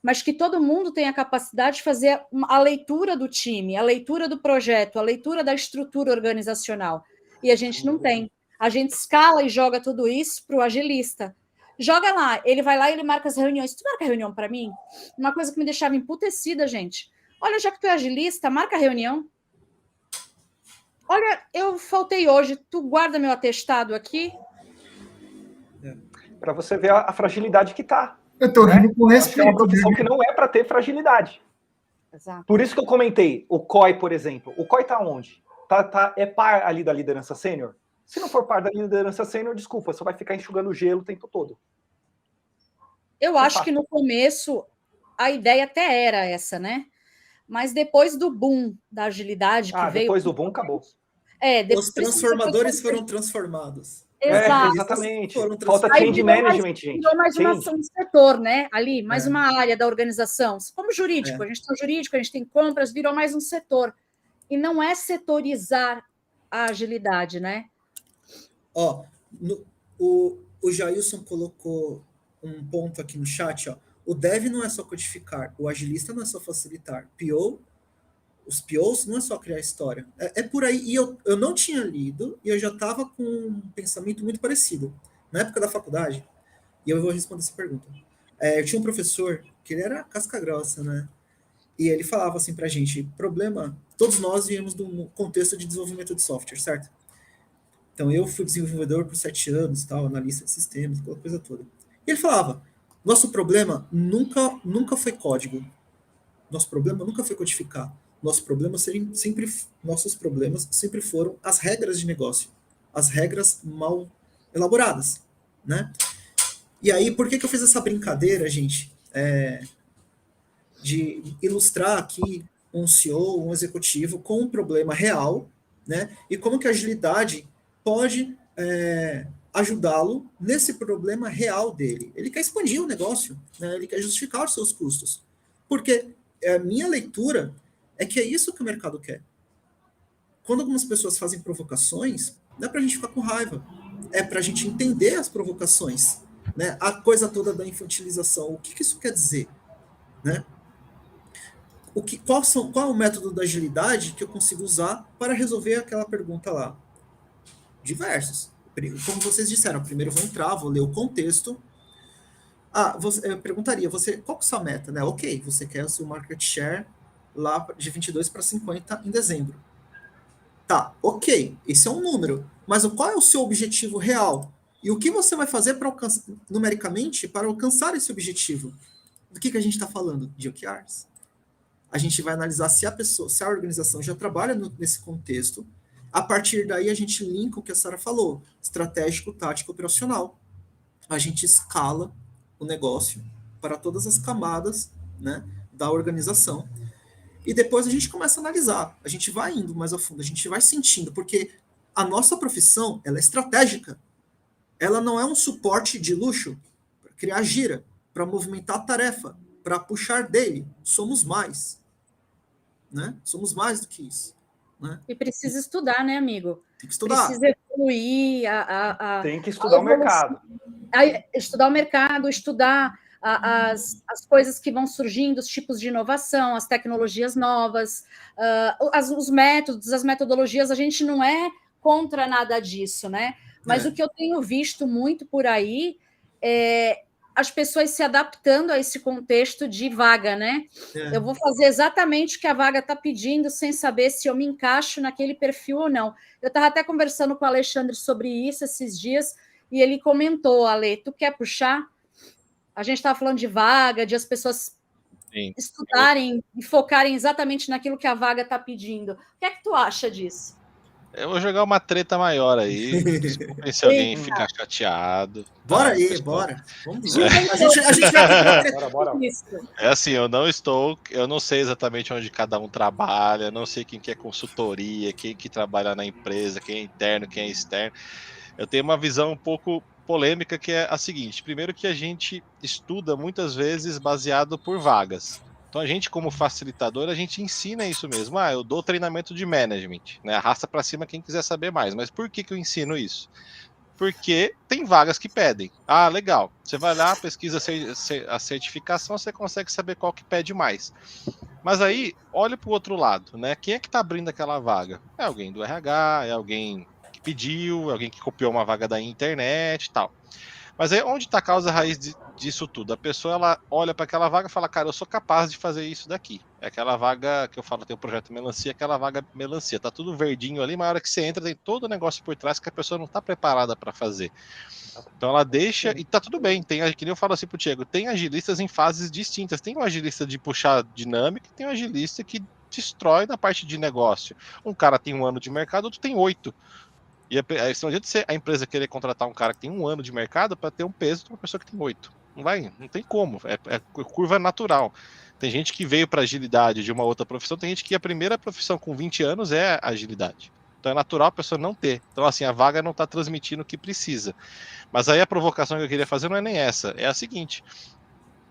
mas que todo mundo tenha a capacidade de fazer a leitura do time, a leitura do projeto, a leitura da estrutura organizacional. E a gente não tem. A gente escala e joga tudo isso para o agilista. Joga lá, ele vai lá e ele marca as reuniões. Tu marca a reunião para mim? Uma coisa que me deixava emputecida, gente. Olha, já que tu é agilista, marca a reunião. Olha, eu faltei hoje, tu guarda meu atestado aqui? Para você ver a fragilidade que está. Eu estou rindo com respeito. É uma profissão que não é para ter fragilidade. Exato. Por isso que eu comentei, o COI, por exemplo. O COI está onde? É par ali da liderança sênior? Se não for par da liderança sênior, desculpa, você vai ficar enxugando gelo o tempo todo. Eu acho que no começo a ideia até era essa, né? Mas depois do boom da agilidade que veio... depois do boom, acabou. Os transformadores foram transformados. Exato. Exatamente. Falta change management, gente. Virou mais um setor, né? Ali, mais uma área da organização. Como jurídico, a gente tem jurídico, a gente tem compras, virou mais um setor. E não é setorizar a agilidade, né? O Jailson colocou um ponto aqui no chat, O dev não é só codificar, o agilista não é só facilitar. Os POs não é só criar história. É por aí. E eu não tinha lido e eu já estava com um pensamento muito parecido. Na época da faculdade, e eu vou responder essa pergunta. Eu tinha um professor que ele era casca grossa, né? E ele falava assim pra gente, problema, todos nós viemos de um contexto de desenvolvimento de software, certo? Então eu fui desenvolvedor por 7 anos, tal, analista de sistemas, aquela coisa toda. E ele falava, nosso problema nunca foi código. Nosso problema nunca foi codificar. Nossos problemas sempre foram as regras de negócio, as regras mal elaboradas, né? E aí, por que eu fiz essa brincadeira, gente? De ilustrar aqui um CEO, um executivo com um problema real, né? E como que a agilidade pode ajudá-lo nesse problema real dele. Ele quer expandir o negócio, né? Ele quer justificar os seus custos. Porque a minha leitura é que é isso que o mercado quer. Quando algumas pessoas fazem provocações, não é para a gente ficar com raiva, é para a gente entender as provocações, né? A coisa toda da infantilização, o que isso quer dizer, né? Qual é o método da agilidade que eu consigo usar para resolver aquela pergunta lá? Diversos. Como vocês disseram, primeiro eu vou entrar, vou ler o contexto. Eu perguntaria, qual que é a sua meta? Né? Ok, você quer o seu market share lá de 22 para 50 em dezembro. Tá, ok, esse é um número. Mas qual é o seu objetivo real? E o que você vai fazer numericamente para alcançar esse objetivo? Do que a gente está falando? De OKRs. A gente vai analisar se a organização já trabalha nesse contexto. A partir daí, a gente linka o que a Sara falou, estratégico, tático, operacional. A gente escala o negócio para todas as camadas, né, da organização. E depois a gente começa a analisar. A gente vai indo mais a fundo, a gente vai sentindo, porque a nossa profissão, ela é estratégica. Ela não é um suporte de luxo para criar gira, para movimentar a tarefa, para puxar dele. Somos mais. Né? Somos mais do que isso. Né? E precisa estudar, né, amigo? Tem que estudar. Precisa evoluir. Tem que estudar o mercado. Estudar o mercado, estudar as coisas que vão surgindo, os tipos de inovação, as tecnologias novas, os métodos, as metodologias. A gente não é contra nada disso, né? Mas o que eu tenho visto muito por aí é as pessoas se adaptando a esse contexto de vaga, né? Eu vou fazer exatamente o que a vaga está pedindo, sem saber se eu me encaixo naquele perfil ou não. Eu estava até conversando com o Alexandre sobre isso esses dias, e ele comentou, Ale, tu quer puxar? A gente estava falando de vaga, de as pessoas estudarem e focarem exatamente naquilo que a vaga está pedindo. O que é que tu acha disso? Eu vou jogar uma treta maior aí. Desculpem se alguém ficar chateado. Bora aí, pessoal. Bora. Vamos lá. A gente vai bora. É assim, eu não sei exatamente onde cada um trabalha, não sei quem que é consultoria, quem que trabalha na empresa, quem é interno, quem é externo. Eu tenho uma visão um pouco polêmica, que é a seguinte: primeiro, que a gente estuda muitas vezes baseado por vagas. Então a gente, como facilitador, a gente ensina isso mesmo. Eu dou treinamento de management, né? Arrasta para cima quem quiser saber mais. Mas por que eu ensino isso? Porque tem vagas que pedem. Legal. Você vai lá, pesquisa a certificação, você consegue saber qual que pede mais. Mas aí, olha para o outro lado, né? Quem é que está abrindo aquela vaga? É alguém do RH, é alguém que pediu, é alguém que copiou uma vaga da internet e tal. Mas aí, onde está a causa raiz disso tudo? A pessoa, ela olha para aquela vaga e fala, cara, eu sou capaz de fazer isso daqui. É aquela vaga que eu falo, tem o projeto melancia, aquela vaga melancia. Tá tudo verdinho ali, mas na hora que você entra, tem todo o negócio por trás que a pessoa não está preparada para fazer. Então ela deixa, e tá tudo bem. Que nem eu falo assim pro Diego, tem agilistas em fases distintas. Tem um agilista de puxar dinâmica, tem um agilista que destrói na parte de negócio. Um cara tem 1 ano de mercado, outro tem 8. E não adianta ser a empresa querer contratar um cara que tem 1 ano de mercado para ter um peso de uma pessoa que tem 8. Não tem como. É curva natural. Tem gente que veio para agilidade de uma outra profissão, tem gente que a primeira profissão com 20 anos é agilidade. Então é natural a pessoa não ter. Então, assim, a vaga não está transmitindo o que precisa. Mas aí a provocação que eu queria fazer não é nem essa. É a seguinte: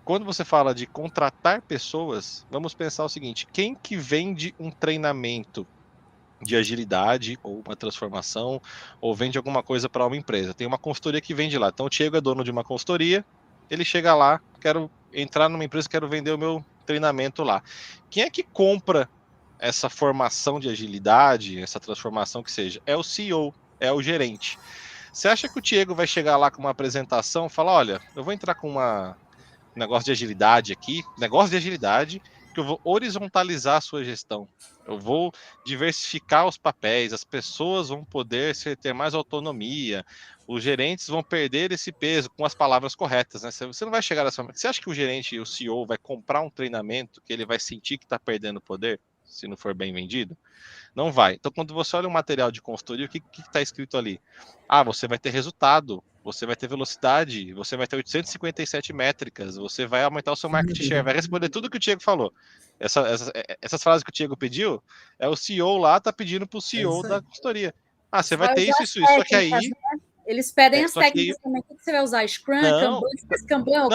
quando você fala de contratar pessoas, vamos pensar o seguinte: quem que vende um treinamento de agilidade, ou uma transformação, ou vende alguma coisa para uma empresa? Tem uma consultoria que vende lá. Então o Diego é dono de uma consultoria, ele chega lá, quero entrar numa empresa, quero vender o meu treinamento lá. Quem é que compra essa formação de agilidade, essa transformação que seja? É o CEO, é o gerente. Você acha que o Diego vai chegar lá com uma apresentação e falar, olha, eu vou entrar com um negócio de agilidade aqui, negócio de agilidade, Porque eu vou horizontalizar a sua gestão. Eu vou diversificar os papéis, as pessoas vão poder ter mais autonomia, os gerentes vão perder esse peso com as palavras corretas, né? Você não vai chegar nessa... Você acha que o gerente, o CEO, vai comprar um treinamento que ele vai sentir que está perdendo poder, se não for bem vendido? Não vai. Então, quando você olha o material de consultoria, o que está escrito ali? Ah, você vai ter resultado, você vai ter velocidade, você vai ter 857 métricas, você vai aumentar o seu market share, vai responder tudo que o Diego falou. Essas frases que o Diego pediu, é o CEO lá tá pedindo para o CEO da consultoria. Ah, você vai ter isso. Só que aí... Né? Eles pedem as técnicas também. O que você vai usar? Scrum, Kanban,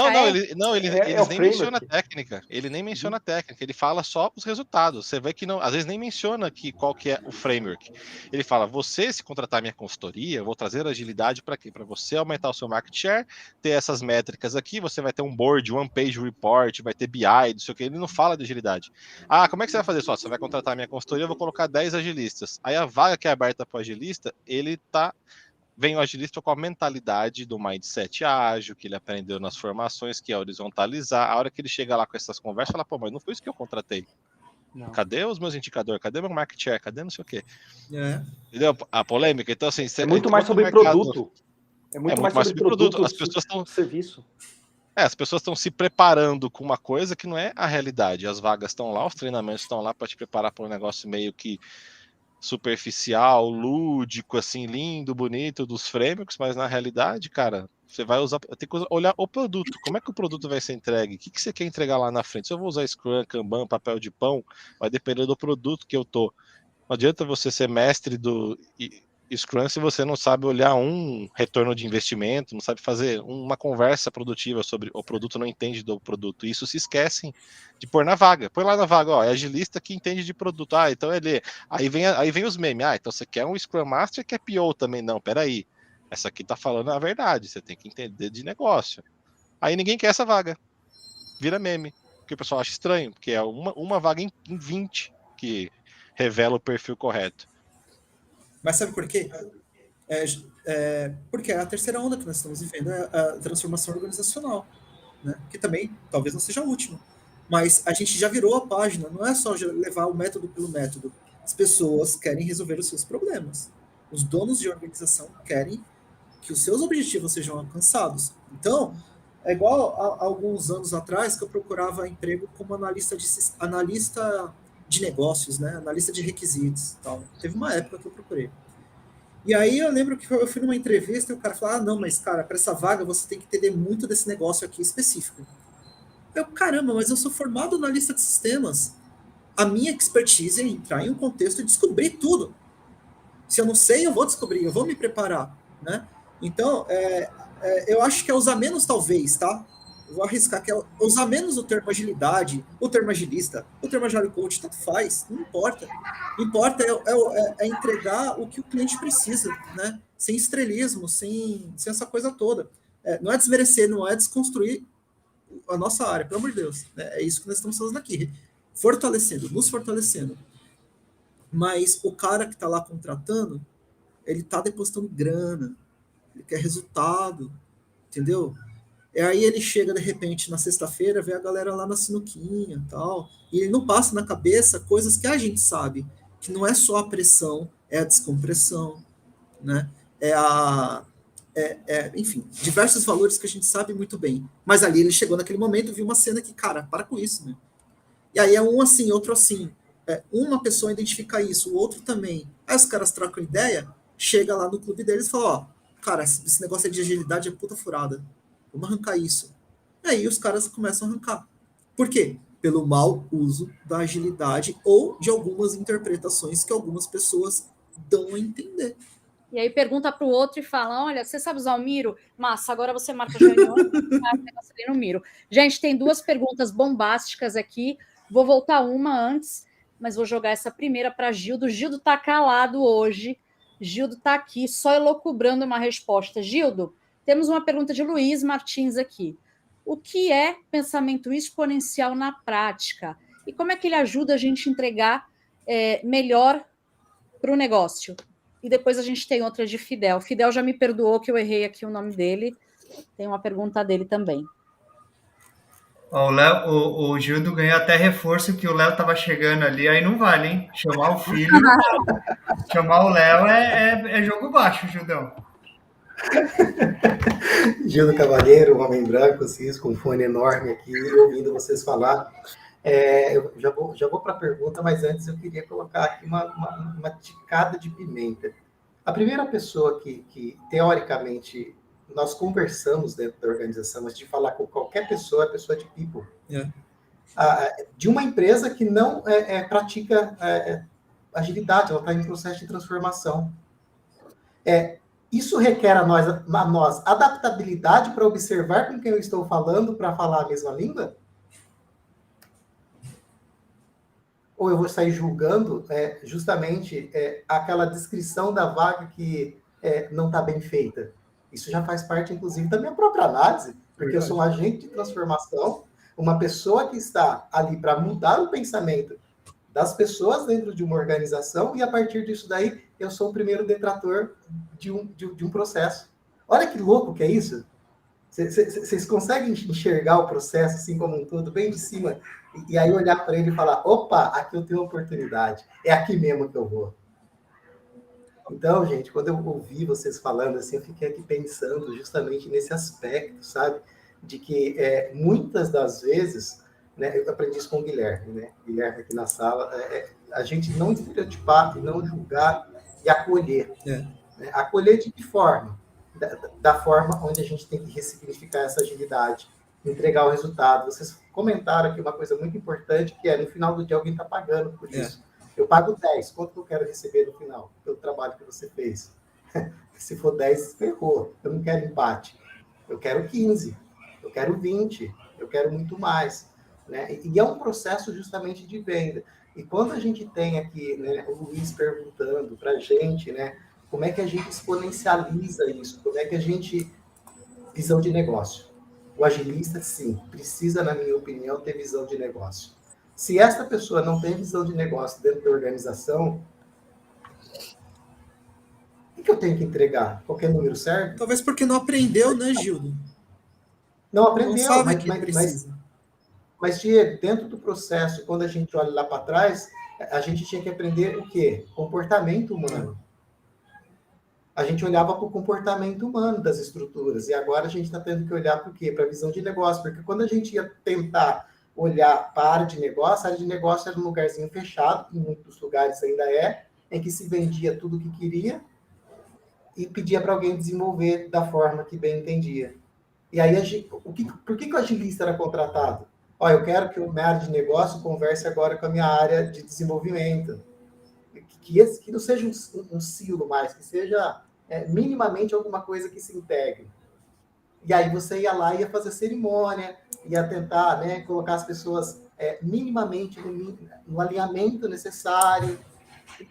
Não, ele nem menciona a técnica. Ele nem menciona a técnica. Ele fala só os resultados. Você vê que não, às vezes nem menciona qual que é o framework. Ele fala, você, se contratar minha consultoria, eu vou trazer agilidade para quê? Para você aumentar o seu market share, ter essas métricas aqui, você vai ter um board, one page report, vai ter BI, não sei o que. Ele não fala de agilidade. Ah, como é que você vai fazer só? Você vai contratar minha consultoria, eu vou colocar 10 agilistas. Aí a vaga que é aberta para o agilista, vem o agilista com a mentalidade do mindset ágil, que ele aprendeu nas formações, que é horizontalizar. A hora que ele chega lá com essas conversas, fala, pô, mas não foi isso que eu contratei. Não. Cadê os meus indicadores? Cadê meu market share? Cadê não sei o quê? Entendeu a polêmica? Então, assim... É muito mais sobre produto. É muito mais sobre produto. As pessoas estão... Serviço. As pessoas estão se preparando com uma coisa que não é a realidade. As vagas estão lá, os treinamentos estão lá para te preparar para um negócio meio que superficial, lúdico, assim, lindo, bonito, dos frameworks, mas na realidade, cara, você vai usar, tem que olhar o produto, como é que o produto vai ser entregue, o que você quer entregar lá na frente. Se eu vou usar Scrum, Kanban, papel de pão, vai depender do produto que eu tô. Não adianta você ser mestre do Scrum se você não sabe olhar um retorno de investimento, não sabe fazer uma conversa produtiva sobre o produto, não entende do produto. Isso se esquecem de pôr na vaga. Põe lá na vaga, ó, é agilista que entende de produto. Ah, então ele... Aí vem os memes. Ah, então você quer um Scrum Master que é PO também? Não, peraí. Essa aqui tá falando a verdade, você tem que entender de negócio. Aí ninguém quer essa vaga. Vira meme. Porque o pessoal acha estranho, porque é uma vaga em 20 que revela o perfil correto. Mas sabe por quê? Porque a terceira onda que nós estamos vivendo é a transformação organizacional, né? Que também talvez não seja a última. Mas a gente já virou a página, não é só levar o método pelo método. As pessoas querem resolver os seus problemas. Os donos de organização querem que os seus objetivos sejam alcançados. Então, é igual a alguns anos atrás que eu procurava emprego como analista de negócios, né? Analista de requisitos. Tal. Teve uma época que eu procurei. E aí eu lembro que eu fui numa entrevista e o cara falou, não, mas cara, para essa vaga você tem que entender muito desse negócio aqui específico. Eu, caramba, mas eu sou formado analista de sistemas. A minha expertise é entrar em um contexto e descobrir tudo. Se eu não sei, eu vou descobrir, eu vou me preparar, né? Então, eu acho que é usar menos talvez, tá? Eu vou arriscar que é usar menos o termo agilidade, o termo agilista, o termo agile coach, tanto faz, não importa. O que importa é entregar o que o cliente precisa, né? Sem estrelismo, sem essa coisa toda. Não é desmerecer, não é desconstruir a nossa área, pelo amor de Deus. Né? É isso que nós estamos fazendo aqui. Fortalecendo, nos fortalecendo. Mas o cara que está lá contratando, ele está depositando grana, ele quer resultado, entendeu? E aí ele chega, de repente, na sexta-feira, vê a galera lá na sinuquinha e tal, e ele não passa na cabeça coisas que a gente sabe, que não é só a pressão, é a descompressão, né? Enfim, diversos valores que a gente sabe muito bem. Mas ali ele chegou naquele momento, viu uma cena que, cara, para com isso, né? E aí é um assim, outro assim. Uma pessoa identifica isso, o outro também. Aí os caras trocam ideia, chega lá no clube deles e fala, ó, cara, esse negócio de agilidade é puta furada. Vamos arrancar isso. E aí os caras começam a arrancar. Por quê? Pelo mau uso da agilidade ou de algumas interpretações que algumas pessoas dão a entender. E aí pergunta para o outro e fala, olha, você sabe usar o Miro? Massa, agora você marca a reunião e faz o negócio ali no Miro. Gente, tem duas perguntas bombásticas aqui. Vou voltar uma antes, mas vou jogar essa primeira para Gildo. Gildo está calado hoje. Gildo está aqui só elocubrando uma resposta. Gildo, temos uma pergunta de Luiz Martins aqui. O que é pensamento exponencial na prática? E como é que ele ajuda a gente a entregar melhor para o negócio? E depois a gente tem outra de Fidel. Fidel já me perdoou que eu errei aqui o nome dele. Tem uma pergunta dele também. Ó, o Gildo ganhou até reforço que o Léo tava chegando ali, aí não vale, hein? Chamar o filho, chamar o Léo é jogo baixo, Gildão. Gildo Cavalheiro, homem branco, cis, com um fone enorme aqui, ouvindo vocês falar. Eu já vou para a pergunta, mas antes eu queria colocar aqui uma ticada de pimenta. A primeira pessoa que teoricamente, nós conversamos dentro da organização, mas de falar com qualquer pessoa, é a pessoa de people. De uma empresa que não pratica agilidade, ela está em processo de transformação. Isso requer a nós adaptabilidade para observar com quem eu estou falando para falar a mesma língua? Ou eu vou sair julgando justamente aquela descrição da vaga que não está bem feita? Isso já faz parte, inclusive, da minha própria análise, porque eu sou um agente de transformação, uma pessoa que está ali para mudar o pensamento das pessoas dentro de uma organização, e a partir disso daí, eu sou o primeiro detrator de um processo. Olha que louco que é isso. Vocês conseguem enxergar o processo assim como um todo, bem de cima, e aí olhar para ele e falar, opa, aqui eu tenho uma oportunidade, é aqui mesmo que eu vou. Então, gente, quando eu ouvi vocês falando assim, eu fiquei aqui pensando justamente nesse aspecto, sabe? De que muitas das vezes, né, eu aprendi isso com o Guilherme, né? Guilherme aqui na sala, a gente não estereotipar e não julgar e acolher. Né? Acolher de que forma? Da forma onde a gente tem que ressignificar essa agilidade, entregar o resultado. Vocês comentaram aqui uma coisa muito importante, que no final do dia alguém está pagando por isso. Eu pago 10, quanto que eu quero receber no final? Pelo trabalho que você fez. Se for 10, ferrou. Eu não quero empate. Eu quero 15, eu quero 20, eu quero muito mais. Né? E é um processo justamente de venda. E quando a gente tem aqui, né, o Luiz perguntando para a gente, né, como é que a gente exponencializa isso? Como é que a gente... Visão de negócio. O agilista, sim, precisa, na minha opinião, ter visão de negócio. Se essa pessoa não tem visão de negócio dentro da organização, o que eu tenho que entregar? Qualquer número certo? Talvez porque não aprendeu, né, Gildo? Não aprendeu, não sabe que precisa. Mas, Diego, dentro do processo, quando a gente olha lá para trás, a gente tinha que aprender o quê? Comportamento humano. A gente olhava para o comportamento humano das estruturas, e agora a gente está tendo que olhar para o quê? Para a visão de negócio, porque quando a gente ia tentar olhar para a área de negócio era um lugarzinho fechado, em muitos lugares ainda em que se vendia tudo o que queria e pedia para alguém desenvolver da forma que bem entendia. E aí, por que o agilista era contratado? Eu quero que o minha área de negócio converse agora com a minha área de desenvolvimento. Que não seja um silo mais, que seja minimamente alguma coisa que se integre. E aí você ia lá e ia fazer cerimônia, ia tentar, né, colocar as pessoas minimamente no alinhamento necessário.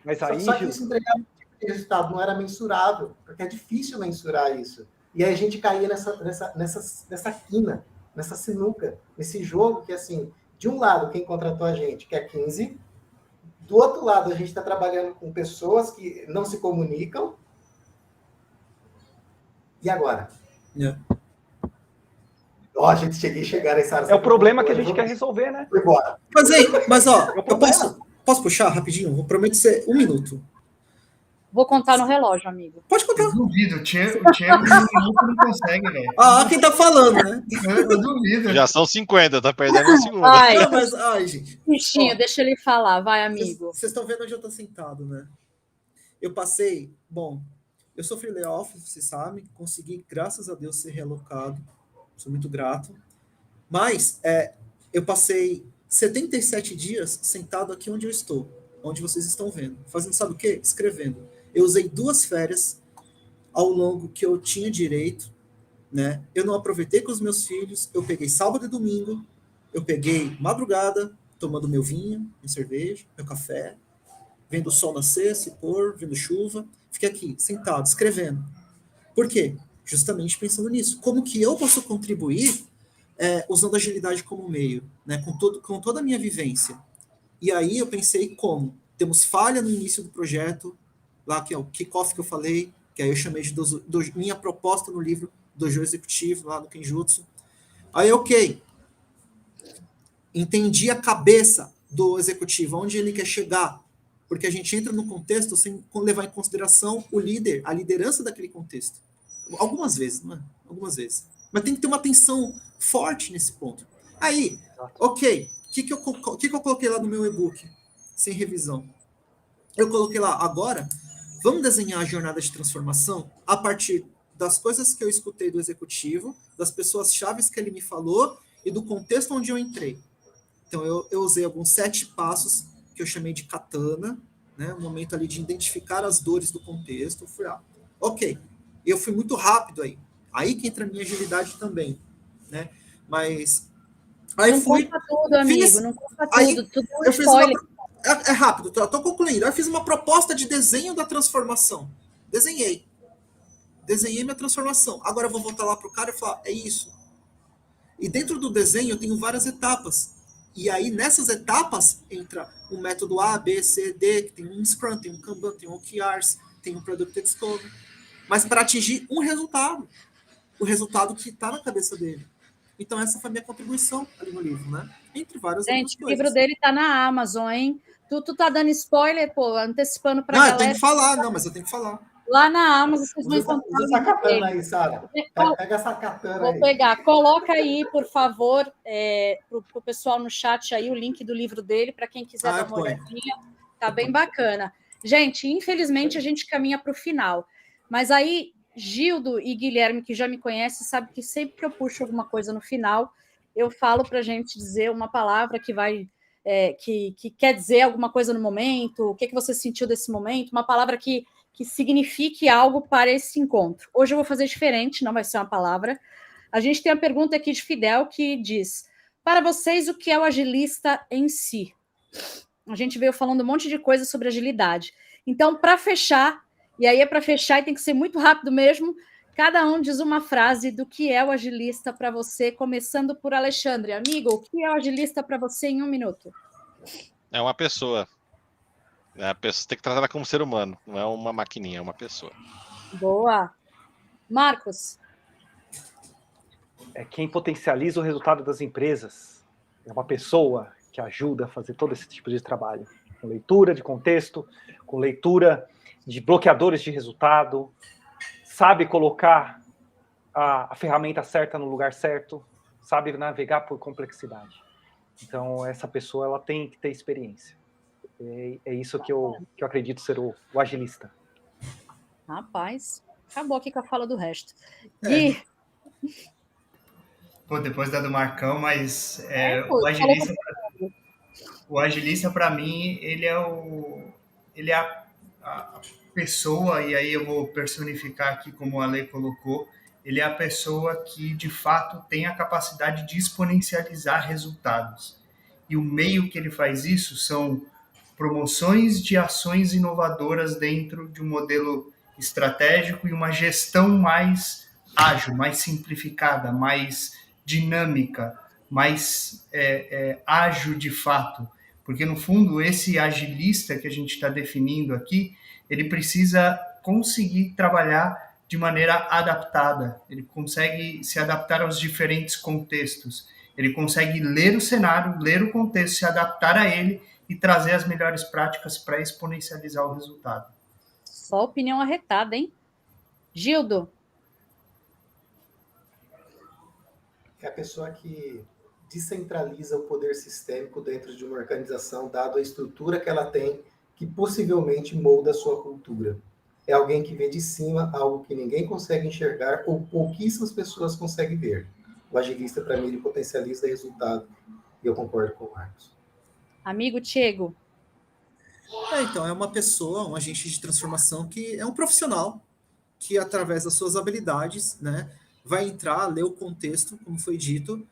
Mas aí, só que isso entregava um tipo de resultado, não era mensurável, porque é difícil mensurar isso. E aí a gente caía nessa quina, nessa sinuca, nesse jogo que, assim, de um lado, quem contratou a gente quer 15, do outro lado, a gente está trabalhando com pessoas que não se comunicam. E agora? A gente chegar nessa área. É o problema que a gente quer resolver, né? Foi embora. Mas eu posso puxar rapidinho? Vou prometer ser 1 minuto. Vou contar no relógio, amigo. Pode contar. Eu duvido, o Diego não consegue, velho. Quem tá falando, né? Eu duvido. Já são 50, tá perdendo um segundo. Gente. Bichinho, deixa ele falar, vai, amigo. Vocês estão vendo onde eu tô sentado, né? Eu passei, eu sofri layoff, vocês sabem, consegui, graças a Deus, ser relocado. Sou muito grato. Mas eu passei 77 dias sentado aqui onde eu estou, onde vocês estão vendo. Fazendo sabe o quê? Escrevendo. Eu usei 2 férias ao longo que eu tinha direito, né? Eu não aproveitei com os meus filhos, eu peguei sábado e domingo, eu peguei madrugada, tomando meu vinho, minha cerveja, meu café, vendo o sol nascer, se pôr, vendo chuva. Fiquei aqui, sentado, escrevendo. Por quê? Justamente pensando nisso. Como que eu posso contribuir usando a agilidade como meio, né? Com toda a minha vivência. E aí eu pensei como? Temos falha no início do projeto, lá que é o kickoff que eu falei, que aí eu chamei de minha proposta no livro Dojo Executivo, lá no Kenjutsu. Aí, ok. entendi a cabeça do executivo, onde ele quer chegar, porque a gente entra no contexto sem levar em consideração o líder, a liderança daquele contexto. Algumas vezes, não é? Algumas vezes. Mas tem que ter uma atenção forte nesse ponto. Aí, ok, o que eu coloquei lá no meu e-book, sem revisão? Eu coloquei lá, agora, vamos desenhar a jornada de transformação a partir das coisas que eu escutei do executivo, das pessoas chaves que ele me falou e do contexto onde eu entrei. Então, eu usei alguns 7 passos que eu chamei de katana, né? Um momento ali de identificar as dores do contexto. Eu fui, ok, eu fui muito rápido aí. Aí que entra a minha agilidade também, né? Mas aí não fui... conta tudo, amigo, não conta tudo. Tudo eu fiz uma... spoiler. É rápido, tô concluindo. Eu fiz uma proposta de desenho da transformação. Desenhei minha transformação. Agora eu vou voltar lá pro cara e falar, é isso. E dentro do desenho eu tenho várias etapas. E aí nessas etapas entra o método A, B, C, D, que tem um Scrum, tem um Kanban, tem um OKRs, tem um Product Discovery. Mas para atingir um resultado. O resultado que está na cabeça dele. Então essa foi a minha contribuição ali no livro, né? Entre várias outras coisas. O livro dele tá na Amazon, hein? Tu tá dando spoiler, pô, antecipando pra galera. Não, eu tenho que falar. Não, mas eu tenho que falar. Lá na Amazon vocês vão encontrar. Usa essa katana aí, Sara. Pega essa katana aí. Vou pegar. Coloca aí, por favor, pro pessoal no chat aí o link do livro dele, para quem quiser dar uma olhadinha. Tá bem bacana. Gente, infelizmente a gente caminha para o final. Mas aí, Gildo e Guilherme, que já me conhecem, sabe que sempre que eu puxo alguma coisa no final, eu falo para a gente dizer uma palavra que vai... que quer dizer alguma coisa no momento, o que você sentiu desse momento, uma palavra que signifique algo para esse encontro. Hoje eu vou fazer diferente, não vai ser uma palavra. A gente tem a pergunta aqui de Fidel que diz: para vocês, o que é o agilista em si? A gente veio falando um monte de coisa sobre agilidade. Então, para fechar, e aí é para fechar e tem que ser muito rápido mesmo, cada um diz uma frase do que é o agilista para você, começando por Alexandre. Amigo, o que é o agilista para você em 1 minuto? É uma pessoa. A pessoa tem que tratar ela como ser humano, não é uma maquininha, é uma pessoa. Boa. Marcos? É quem potencializa o resultado das empresas. É uma pessoa que ajuda a fazer todo esse tipo de trabalho. Com leitura de contexto, com leitura de bloqueadores de resultado, sabe colocar a ferramenta certa no lugar certo, sabe navegar por complexidade. Então, essa pessoa ela tem que ter experiência. É isso que eu acredito ser o agilista. Rapaz, acabou aqui com a fala do resto. Gui? Pô, depois da do Marcão, mas o agilista para mim, ele é a pessoa, e aí eu vou personificar aqui como a lei colocou, ele é a pessoa que, de fato, tem a capacidade de exponencializar resultados. E o meio que ele faz isso são promoções de ações inovadoras dentro de um modelo estratégico e uma gestão mais ágil, mais simplificada, mais dinâmica, mais ágil de fato. Porque, no fundo, esse agilista que a gente está definindo aqui, ele precisa conseguir trabalhar de maneira adaptada, ele consegue se adaptar aos diferentes contextos, ele consegue ler o cenário, ler o contexto, se adaptar a ele e trazer as melhores práticas para exponencializar o resultado. Só opinião arretada, hein? Gildo? É a pessoa que descentraliza o poder sistêmico dentro de uma organização, dado a estrutura que ela tem, que possivelmente molda a sua cultura. É alguém que vê de cima algo que ninguém consegue enxergar ou pouquíssimas pessoas conseguem ver. O agilista, para mim, ele potencializa resultado. E eu concordo com o Marcos. Amigo Diego? Então, é uma pessoa, um agente de transformação que é um profissional que, através das suas habilidades, né, vai entrar, ler o contexto, como foi dito,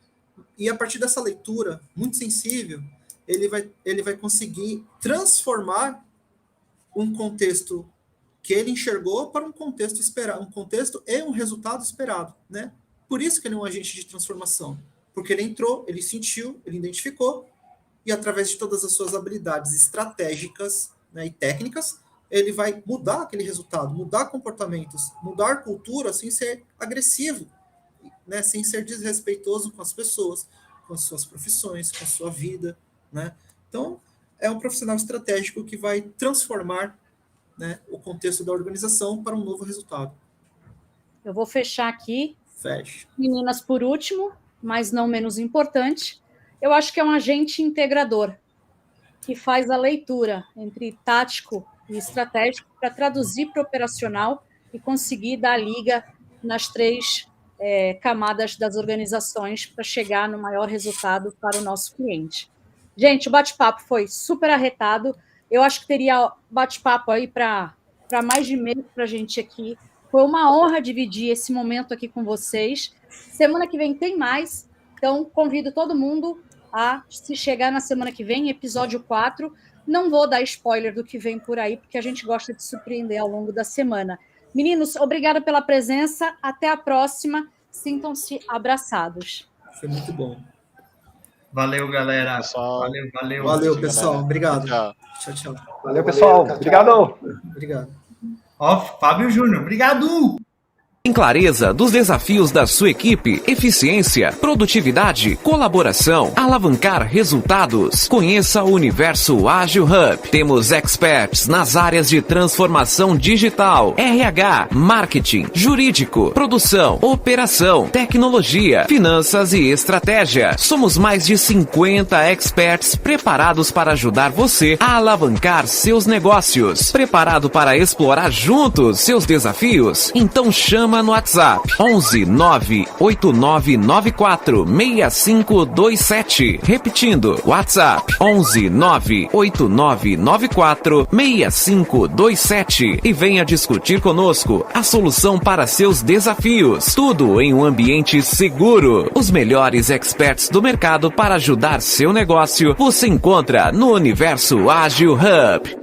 e a partir dessa leitura muito sensível, ele vai conseguir transformar um contexto que ele enxergou para um contexto esperado, um contexto e um resultado esperado, né? Por isso que ele é um agente de transformação, porque ele entrou, ele sentiu, ele identificou, e através de todas as suas habilidades estratégicas, né, e técnicas, ele vai mudar aquele resultado, mudar comportamentos, mudar cultura sem ser agressivo, né, sem ser desrespeitoso com as pessoas, com as suas profissões, com a sua vida, né? Então, é um profissional estratégico que vai transformar, né, o contexto da organização para um novo resultado. Eu vou fechar aqui. Fecha. Meninas, por último, mas não menos importante, eu acho que é um agente integrador que faz a leitura entre tático e estratégico para traduzir para o operacional e conseguir dar a liga nas 3 camadas das organizações para chegar no maior resultado para o nosso cliente. Gente, o bate-papo foi super arretado. Eu acho que teria bate-papo aí para mais de mês para a gente aqui. Foi uma honra dividir esse momento aqui com vocês. Semana que vem tem mais, então convido todo mundo a se chegar na semana que vem, episódio 4. Não vou dar spoiler do que vem por aí, porque a gente gosta de surpreender ao longo da semana. Meninos, obrigada pela presença. Até a próxima. Sintam-se abraçados. Foi muito bom. Valeu, galera. Pessoal. Valeu. Valeu, pessoal. Obrigado. Tchau. Valeu, pessoal. Obrigado. Obrigado. Ó, Fábio Júnior, obrigado! Em clareza dos desafios da sua equipe, eficiência, produtividade, colaboração, alavancar resultados. Conheça o Universo Ágil Hub. Temos experts nas áreas de transformação digital, RH, marketing, jurídico, produção, operação, tecnologia, finanças e estratégia. Somos mais de 50 experts preparados para ajudar você a alavancar seus negócios. Preparado para explorar juntos seus desafios? Então chama no WhatsApp 11 98994 6527. Repetindo, WhatsApp 11 98994 6527 e venha discutir conosco a solução para seus desafios. Tudo em um ambiente seguro. Os melhores experts do mercado para ajudar seu negócio você encontra no Universo Ágil Hub.